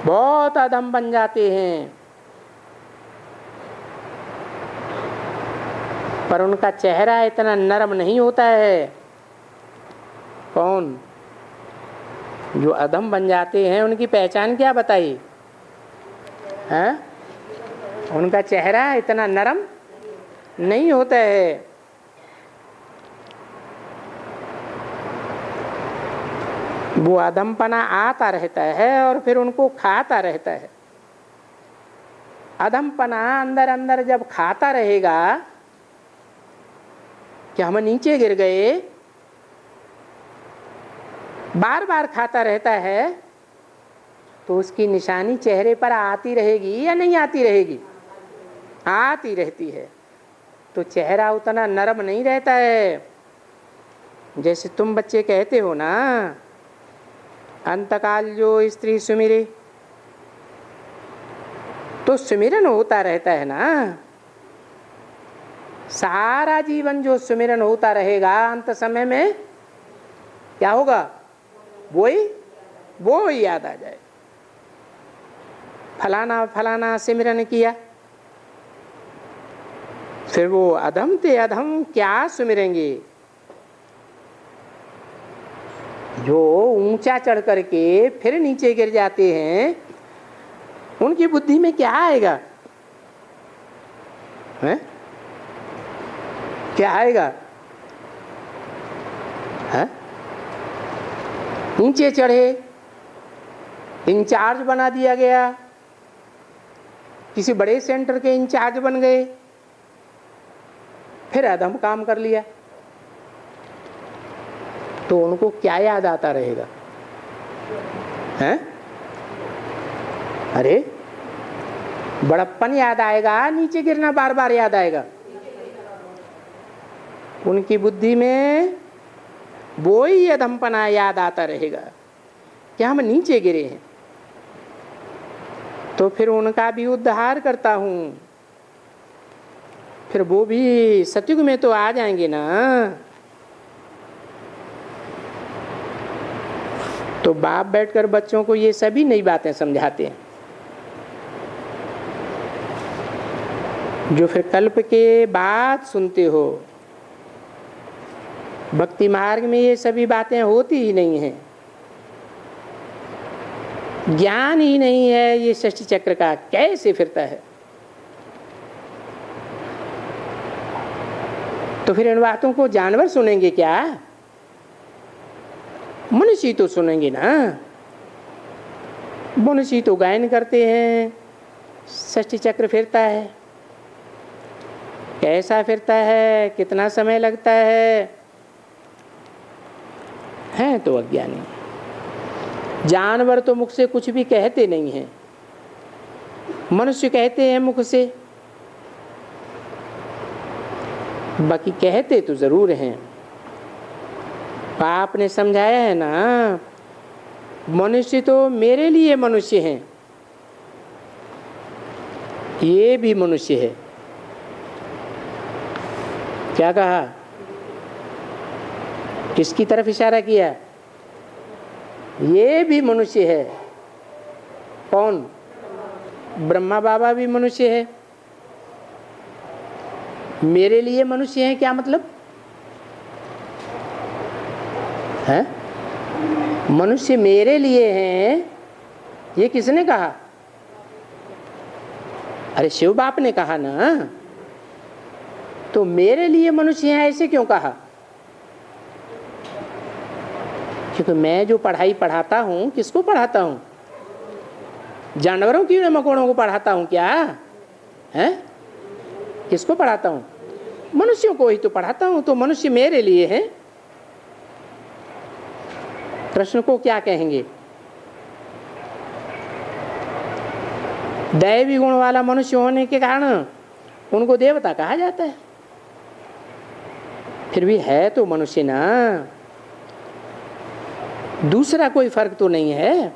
बहुत अधम बन जाते हैं। पर उनका चेहरा इतना नरम नहीं होता है। कौन? जो अधम बन जाते हैं, उनकी पहचान क्या बताइए? हैं? उनका चेहरा इतना नरम नहीं होता है। वो अधमपना आता रहता है और फिर उनको खाता रहता है। अधमपना अंदर अंदर जब खाता रहेगा कि हम नीचे गिर गए, बार बार खाता रहता है, तो उसकी निशानी चेहरे पर आती रहेगी या नहीं आती रहेगी? आती रहती है। तो चेहरा उतना नरम नहीं रहता है। जैसे तुम बच्चे कहते हो ना, अंतकाल जो स्त्री सुमिरे, तो सुमिरन होता रहता है ना। सारा जीवन जो सुमिरन होता रहेगा, अंत समय में क्या होगा? वो ही याद आ जाए, फलाना फलाना सिमरन किया। फिर वो अधम ते अधम क्या सुमिरेंगे? जो ऊंचा चढ़ करके फिर नीचे गिर जाते हैं, उनकी बुद्धि में क्या आएगा? है? क्या आएगा? है? नीचे चढ़े, इंचार्ज बना दिया गया, किसी बड़े सेंटर के इंचार्ज बन गए, फिर अधम काम कर लिया, तो उनको क्या याद आता रहेगा? हैं? अरे बड़प्पन याद आएगा, नीचे गिरना बार बार याद आएगा। उनकी बुद्धि में वो ही अधमपना याद आता रहेगा कि हम नीचे गिरे हैं। तो फिर उनका भी उद्धार करता हूँ। फिर वो भी सतयुग में तो आ जाएंगे ना। तो बाप बैठकर बच्चों को ये सभी नई बातें समझाते हैं। जो फिर कल्प के बाद सुनते हो। भक्ति मार्ग में ये सभी बातें होती ही नहीं हैं, ज्ञान ही नहीं है ये षष्ठी चक्र का कैसे फिरता है। तो फिर इन बातों को जानवर सुनेंगे क्या? मनुष्य तो सुनेंगे ना। मनुष्य तो गायन करते हैं, षष्ठी चक्र फिरता है, कैसा फिरता है, कितना समय लगता है तो अज्ञानी। जानवर तो मुख से कुछ भी कहते नहीं हैं, मनुष्य कहते हैं मुख से, बाकी कहते तो जरूर हैं। आपने समझाया है ना, मनुष्य तो मेरे लिए मनुष्य हैं, ये भी मनुष्य है। क्या कहा? किसकी तरफ इशारा किया? ये भी मनुष्य है। कौन? ब्रह्मा बाबा भी मनुष्य है। मेरे लिए मनुष्य है क्या मतलब है? मनुष्य मेरे लिए हैं, ये किसने कहा? अरे शिव बाप ने कहा ना। तो मेरे लिए मनुष्य हैं ऐसे क्यों कहा? क्योंकि मैं जो पढ़ाई पढ़ाता हूं, किसको पढ़ाता हूं? जानवरों कीड़े मकोड़ों को पढ़ाता हूं क्या है? किसको पढ़ाता हूं? मनुष्यों को ही तो पढ़ाता हूं। तो मनुष्य मेरे लिए है। कृष्ण को क्या कहेंगे? दैवी गुण वाला मनुष्य होने के कारण उनको देवता कहा जाता है। फिर भी है तो मनुष्य ना, दूसरा कोई फर्क तो नहीं है।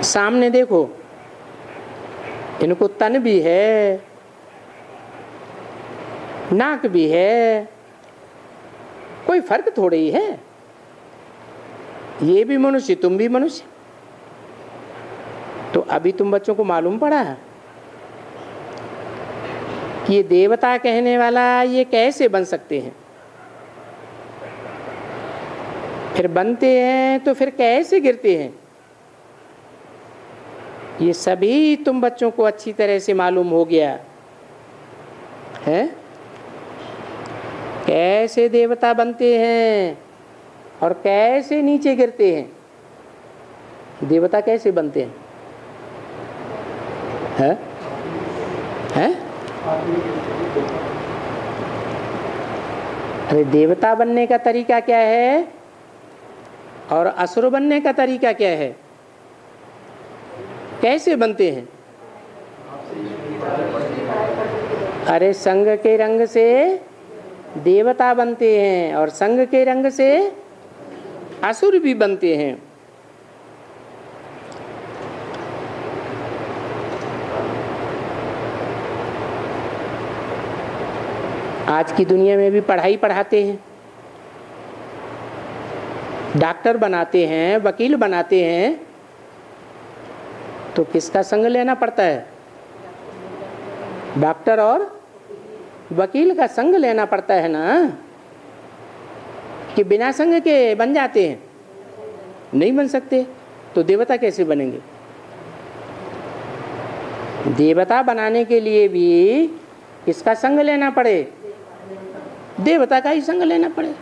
सामने देखो, इनको तन भी है, नाक भी है, कोई फर्क थोड़ी ही है। ये भी मनुष्य, तुम भी मनुष्य। तो अभी तुम बच्चों को मालूम पड़ा कि ये देवता कहने वाला ये कैसे बन सकते हैं? फिर बनते हैं तो फिर कैसे गिरते हैं? ये सभी तुम बच्चों को अच्छी तरह से मालूम हो गया है। कैसे देवता बनते हैं और कैसे नीचे गिरते हैं। देवता कैसे बनते हैं? है? अरे देवता बनने का तरीका क्या है और असुर बनने का तरीका क्या है? कैसे बनते हैं? अरे संग के रंग से देवता बनते हैं और संग के रंग से असुर भी बनते हैं। आज की दुनिया में भी पढ़ाई पढ़ाते हैं, डॉक्टर बनाते हैं, वकील बनाते हैं, तो किसका संग लेना पड़ता है? डॉक्टर और वकील का संग लेना पड़ता है ना, कि बिना संग के बन जाते हैं? नहीं बन सकते। तो देवता कैसे बनेंगे? देवता बनाने के लिए भी किसका संग लेना पड़े? देवता का ही संग लेना पड़े।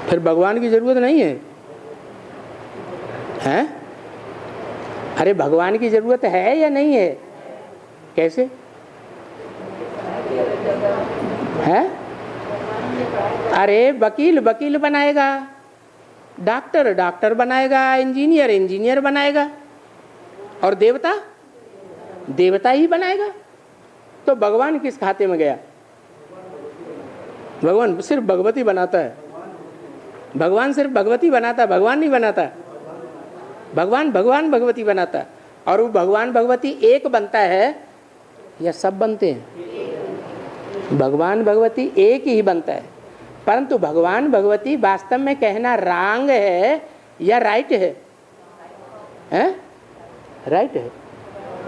फिर भगवान की जरूरत नहीं है, हैं? अरे भगवान की जरूरत है या नहीं है? कैसे है? अरे वकील वकील बनाएगा, डॉक्टर डॉक्टर बनाएगा, इंजीनियर इंजीनियर बनाएगा, और देवता देवता ही बनाएगा। तो भगवान किस खाते में गया? भगवान सिर्फ भगवती बनाता है। भगवान सिर्फ भगवती बनाता, भगवान नहीं बनाता। भगवान भगवान भगवती बनाता। और वो भगवान भगवती एक बनता है या सब बनते हैं? भगवान भगवती एक ही बनता है, परंतु भगवान भगवती वास्तव में कहना रॉन्ग है या राइट है? राइट है।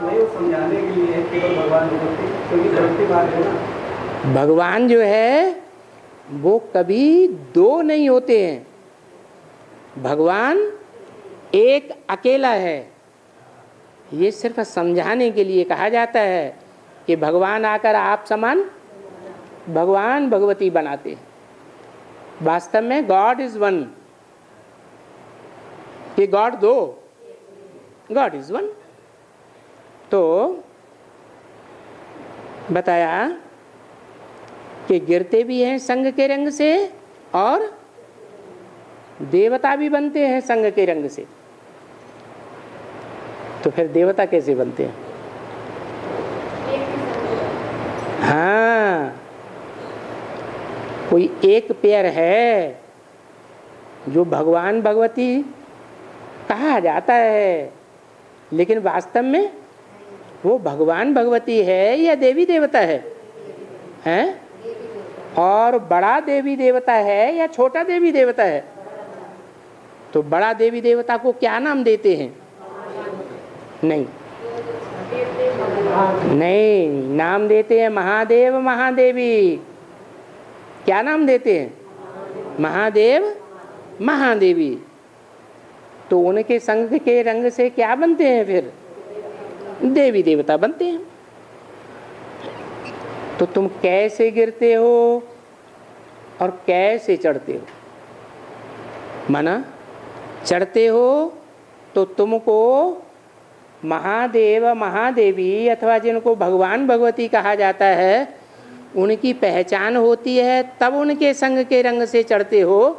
नहीं, वो समझाने के लिए केवल भगवान क्योंकि प्रवृत्ति मार्ग है ना। भगवान जो है वो कभी दो नहीं होते हैं, भगवान एक अकेला है। ये सिर्फ समझाने के लिए कहा जाता है कि भगवान आकर आप समान भगवान भगवती बनाते हैं। वास्तव में गॉड इज वन, कि गॉड दो, गॉड इज वन। तो बताया कि गिरते भी हैं संग के रंग से और देवता भी बनते हैं संग के रंग से। तो फिर देवता कैसे बनते हैं? हाँ, कोई एक पेयर है जो भगवान भगवती कहा जाता है, लेकिन वास्तव में वो भगवान भगवती है या देवी देवता है? हैं? और बड़ा देवी देवता है या छोटा देवी देवता है? तो बड़ा देवी देवता को क्या नाम देते हैं? नहीं, नाम देते हैं महादेव महादेवी। क्या नाम देते हैं? महादेव महादेवी। तो उनके संग के रंग से क्या बनते हैं फिर? देवी देवता बनते हैं। तो तुम कैसे गिरते हो और कैसे चढ़ते हो? माना चढ़ते हो तो तुमको महादेव महादेवी अथवा जिनको भगवान भगवती कहा जाता है उनकी पहचान होती है, तब उनके संग के रंग से चढ़ते हो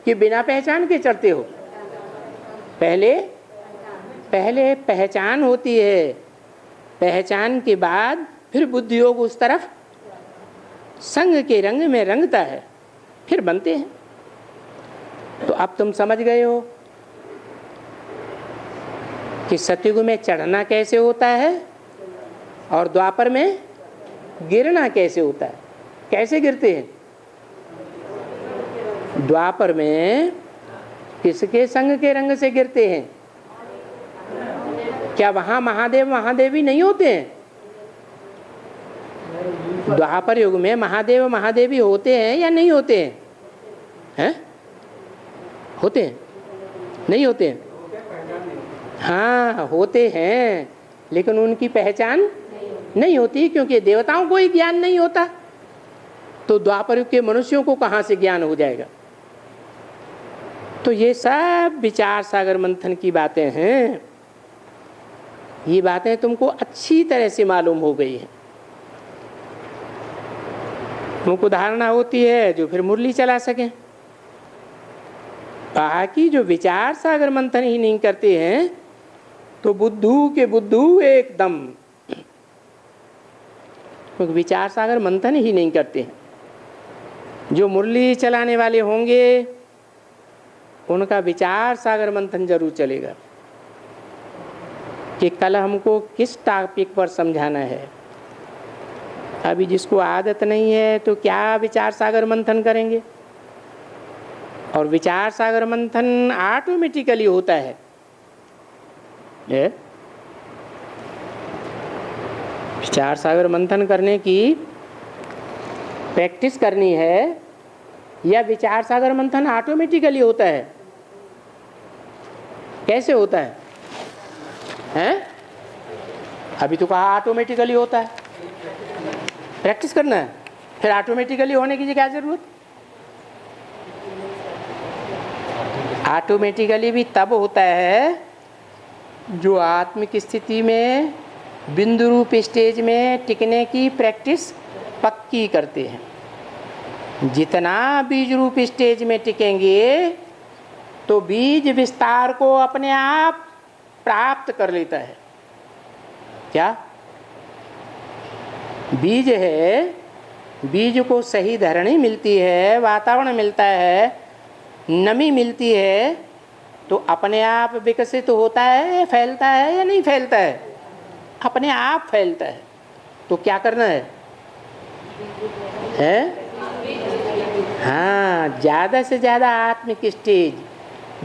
कि बिना पहचान के चढ़ते हो? पहले पहचान होती है, पहचान के बाद फिर बुद्धि योग उस तरफ संग के रंग में रंगता है, फिर बनते हैं। तो अब तुम समझ गए हो कि सतयुग में चढ़ना कैसे होता है और द्वापर में गिरना कैसे होता है। कैसे गिरते हैं? द्वापर में किसके संग के रंग से गिरते हैं? क्या वहां महादेव महादेवी नहीं होते हैं? द्वापर युग में महादेव महादेवी होते हैं या नहीं होते हैं? हैं? होते हैं? नहीं होते हैं? हाँ होते हैं, लेकिन उनकी पहचान नहीं होती, क्योंकि देवताओं को ही ज्ञान नहीं होता। तो द्वापर युग के मनुष्यों को कहाँ से ज्ञान हो जाएगा? तो ये सब विचार सागर मंथन की बातें हैं। ये बातें तुमको अच्छी तरह से मालूम हो गई हैं। तुमको धारणा होती है जो फिर मुरली चला सकें। बाकी जो विचार सागर मंथन ही नहीं करते हैं तो बुद्धू के बुद्धू एकदम, क्योंकि विचार सागर मंथन ही नहीं करते हैं। जो मुरली चलाने वाले होंगे उनका विचार सागर मंथन जरूर चलेगा कि कल हमको किस टॉपिक पर समझाना है। अभी जिसको आदत नहीं है तो क्या विचार सागर मंथन करेंगे? और विचार सागर मंथन ऑटोमेटिकली होता है। विचार सागर मंथन करने की प्रैक्टिस करनी है या विचार सागर मंथन ऑटोमेटिकली होता है? कैसे होता है? हैं? अभी तो कहा ऑटोमेटिकली होता है। प्रैक्टिस करना है, फिर ऑटोमेटिकली होने की क्या जरूरत? ऑटोमेटिकली भी तब होता है जो आत्मिक स्थिति में बिंदु रूप स्टेज में टिकने की प्रैक्टिस पक्की करते हैं। जितना बीज रूप स्टेज में टिकेंगे तो बीज विस्तार को अपने आप प्राप्त कर लेता है। क्या बीज है, बीज को सही धरणी मिलती है, वातावरण मिलता है, नमी मिलती है तो अपने आप विकसित होता है, फैलता है या नहीं फैलता है? अपने आप फैलता है। तो क्या करना है? हाँ, ज़्यादा से ज़्यादा आत्मिक स्टेज,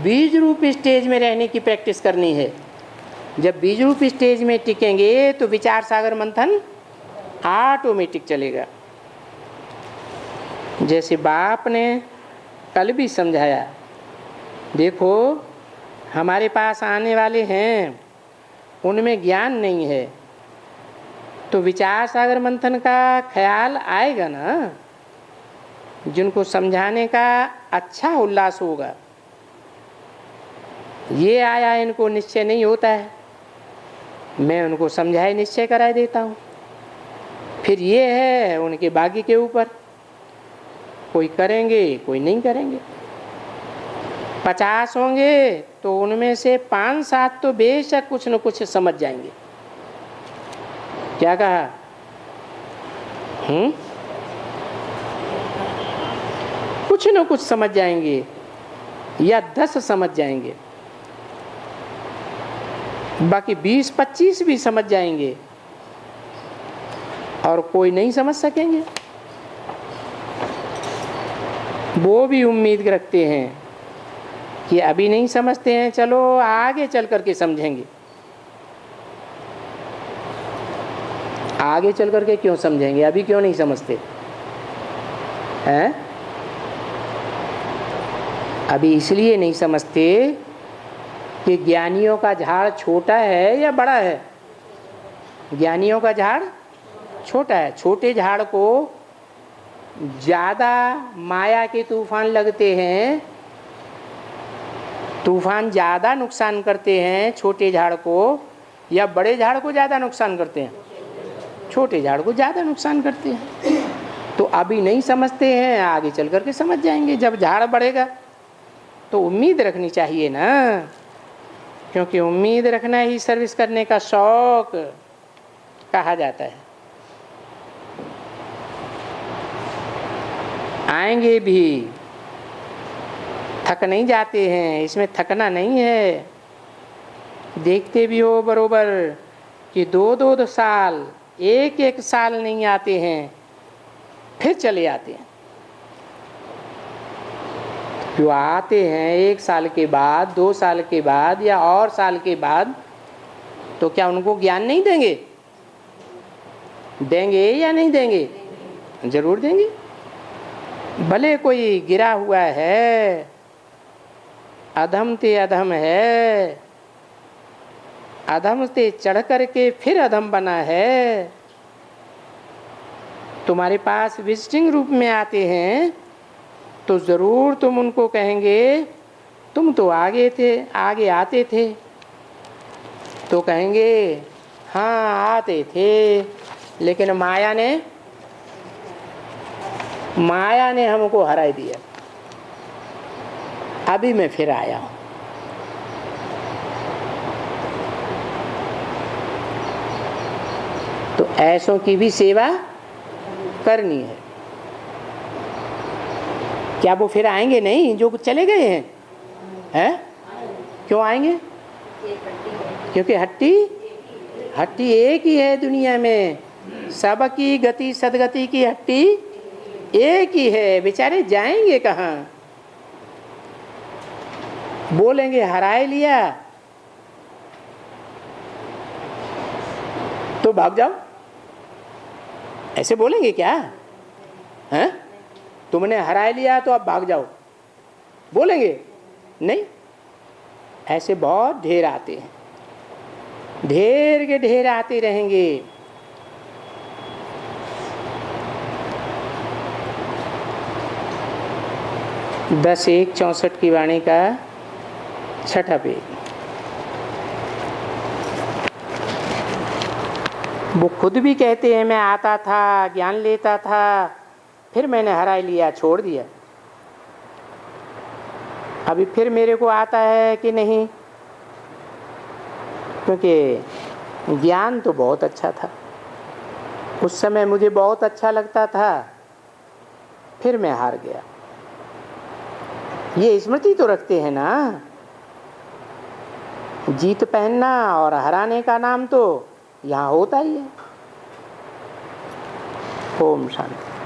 बीज रूप स्टेज में रहने की प्रैक्टिस करनी है। जब बीज रूप स्टेज में टिकेंगे तो विचार सागर मंथन ऑटोमेटिक चलेगा। जैसे बाप ने कल भी समझाया, देखो हमारे पास आने वाले हैं उनमें ज्ञान नहीं है, तो विचार सागर मंथन का ख्याल आएगा ना, जिनको समझाने का अच्छा उल्लास होगा। ये आया इनको निश्चय नहीं होता है, मैं उनको समझाए निश्चय कराए देता हूँ। फिर ये है उनके भाग्य के ऊपर, कोई करेंगे कोई नहीं करेंगे। 50 होंगे तो उनमें से 5-7 तो बेशक कुछ न कुछ समझ जाएंगे। क्या कहा? कुछ न कुछ समझ जाएंगे या 10 समझ जाएंगे, बाकी 20-25 भी समझ जाएंगे और कोई नहीं समझ सकेंगे। वो भी उम्मीद रखते हैं कि अभी नहीं समझते हैं, चलो आगे चल करके समझेंगे। आगे चल करके क्यों समझेंगे, अभी क्यों नहीं समझते हैं? अभी इसलिए नहीं समझते कि ज्ञानियों का झाड़ छोटा है या बड़ा है। ज्ञानियों का झाड़ छोटा है। छोटे झाड़ को ज़्यादा माया के तूफान लगते हैं, तूफान ज़्यादा नुकसान करते हैं छोटे झाड़ को, या बड़े झाड़ को ज़्यादा नुकसान करते हैं? छोटे झाड़ को ज़्यादा नुकसान करते हैं। तो अभी नहीं समझते हैं, आगे चल करके समझ जाएंगे जब झाड़ बढ़ेगा। तो उम्मीद रखनी चाहिए ना, क्योंकि उम्मीद रखना ही सर्विस करने का शौक कहा जाता है। आएंगे भी, थक नहीं जाते हैं, इसमें थकना नहीं है। देखते भी हो बरोबर कि 2-2 साल, 1-1 साल नहीं आते हैं, फिर चले आते हैं। जो आते हैं 1 साल के बाद, 2 साल के बाद या और साल के बाद, तो क्या उनको ज्ञान नहीं देंगे? देंगे या नहीं देंगे? जरूर देंगे। भले कोई गिरा हुआ है, अधम ते अधम है, अधम से चढ़ करके फिर अधम बना है, तुम्हारे पास विजिटिंग रूप में आते हैं, तो ज़रूर तुम उनको कहेंगे तुम तो आगे थे, आगे आते थे। तो कहेंगे हाँ आते थे, लेकिन माया ने हमको हरा दिया, अभी मैं फिर आया हूँ। तो ऐसों की भी सेवा करनी है। क्या वो फिर आएंगे नहीं जो चले गए हैं? हैं? क्यों आएंगे? क्योंकि हट्टी एक ही है दुनिया में। सबकी गति सदगति की हट्टी एक ही है। बेचारे जाएंगे कहाँ? बोलेंगे हराए लिया तो भाग जाओ, ऐसे बोलेंगे क्या? हैं? तुमने हरा लिया तो अब भाग जाओ, बोलेंगे? नहीं। ऐसे बहुत ढेर आते हैं, ढेर के ढेर आते रहेंगे। दस 1:64 की वाणी का 6ठा पेज। वो खुद भी कहते हैं मैं आता था, ज्ञान लेता था, फिर मैंने हरा लिया, छोड़ दिया। अभी फिर मेरे को आता है कि नहीं? क्योंकि ज्ञान तो बहुत अच्छा था, उस समय मुझे बहुत अच्छा लगता था, फिर मैं हार गया। ये स्मृति तो रखते हैं ना। जीत पहनना और हराने का नाम तो यहाँ होता ही है। ओम शांति।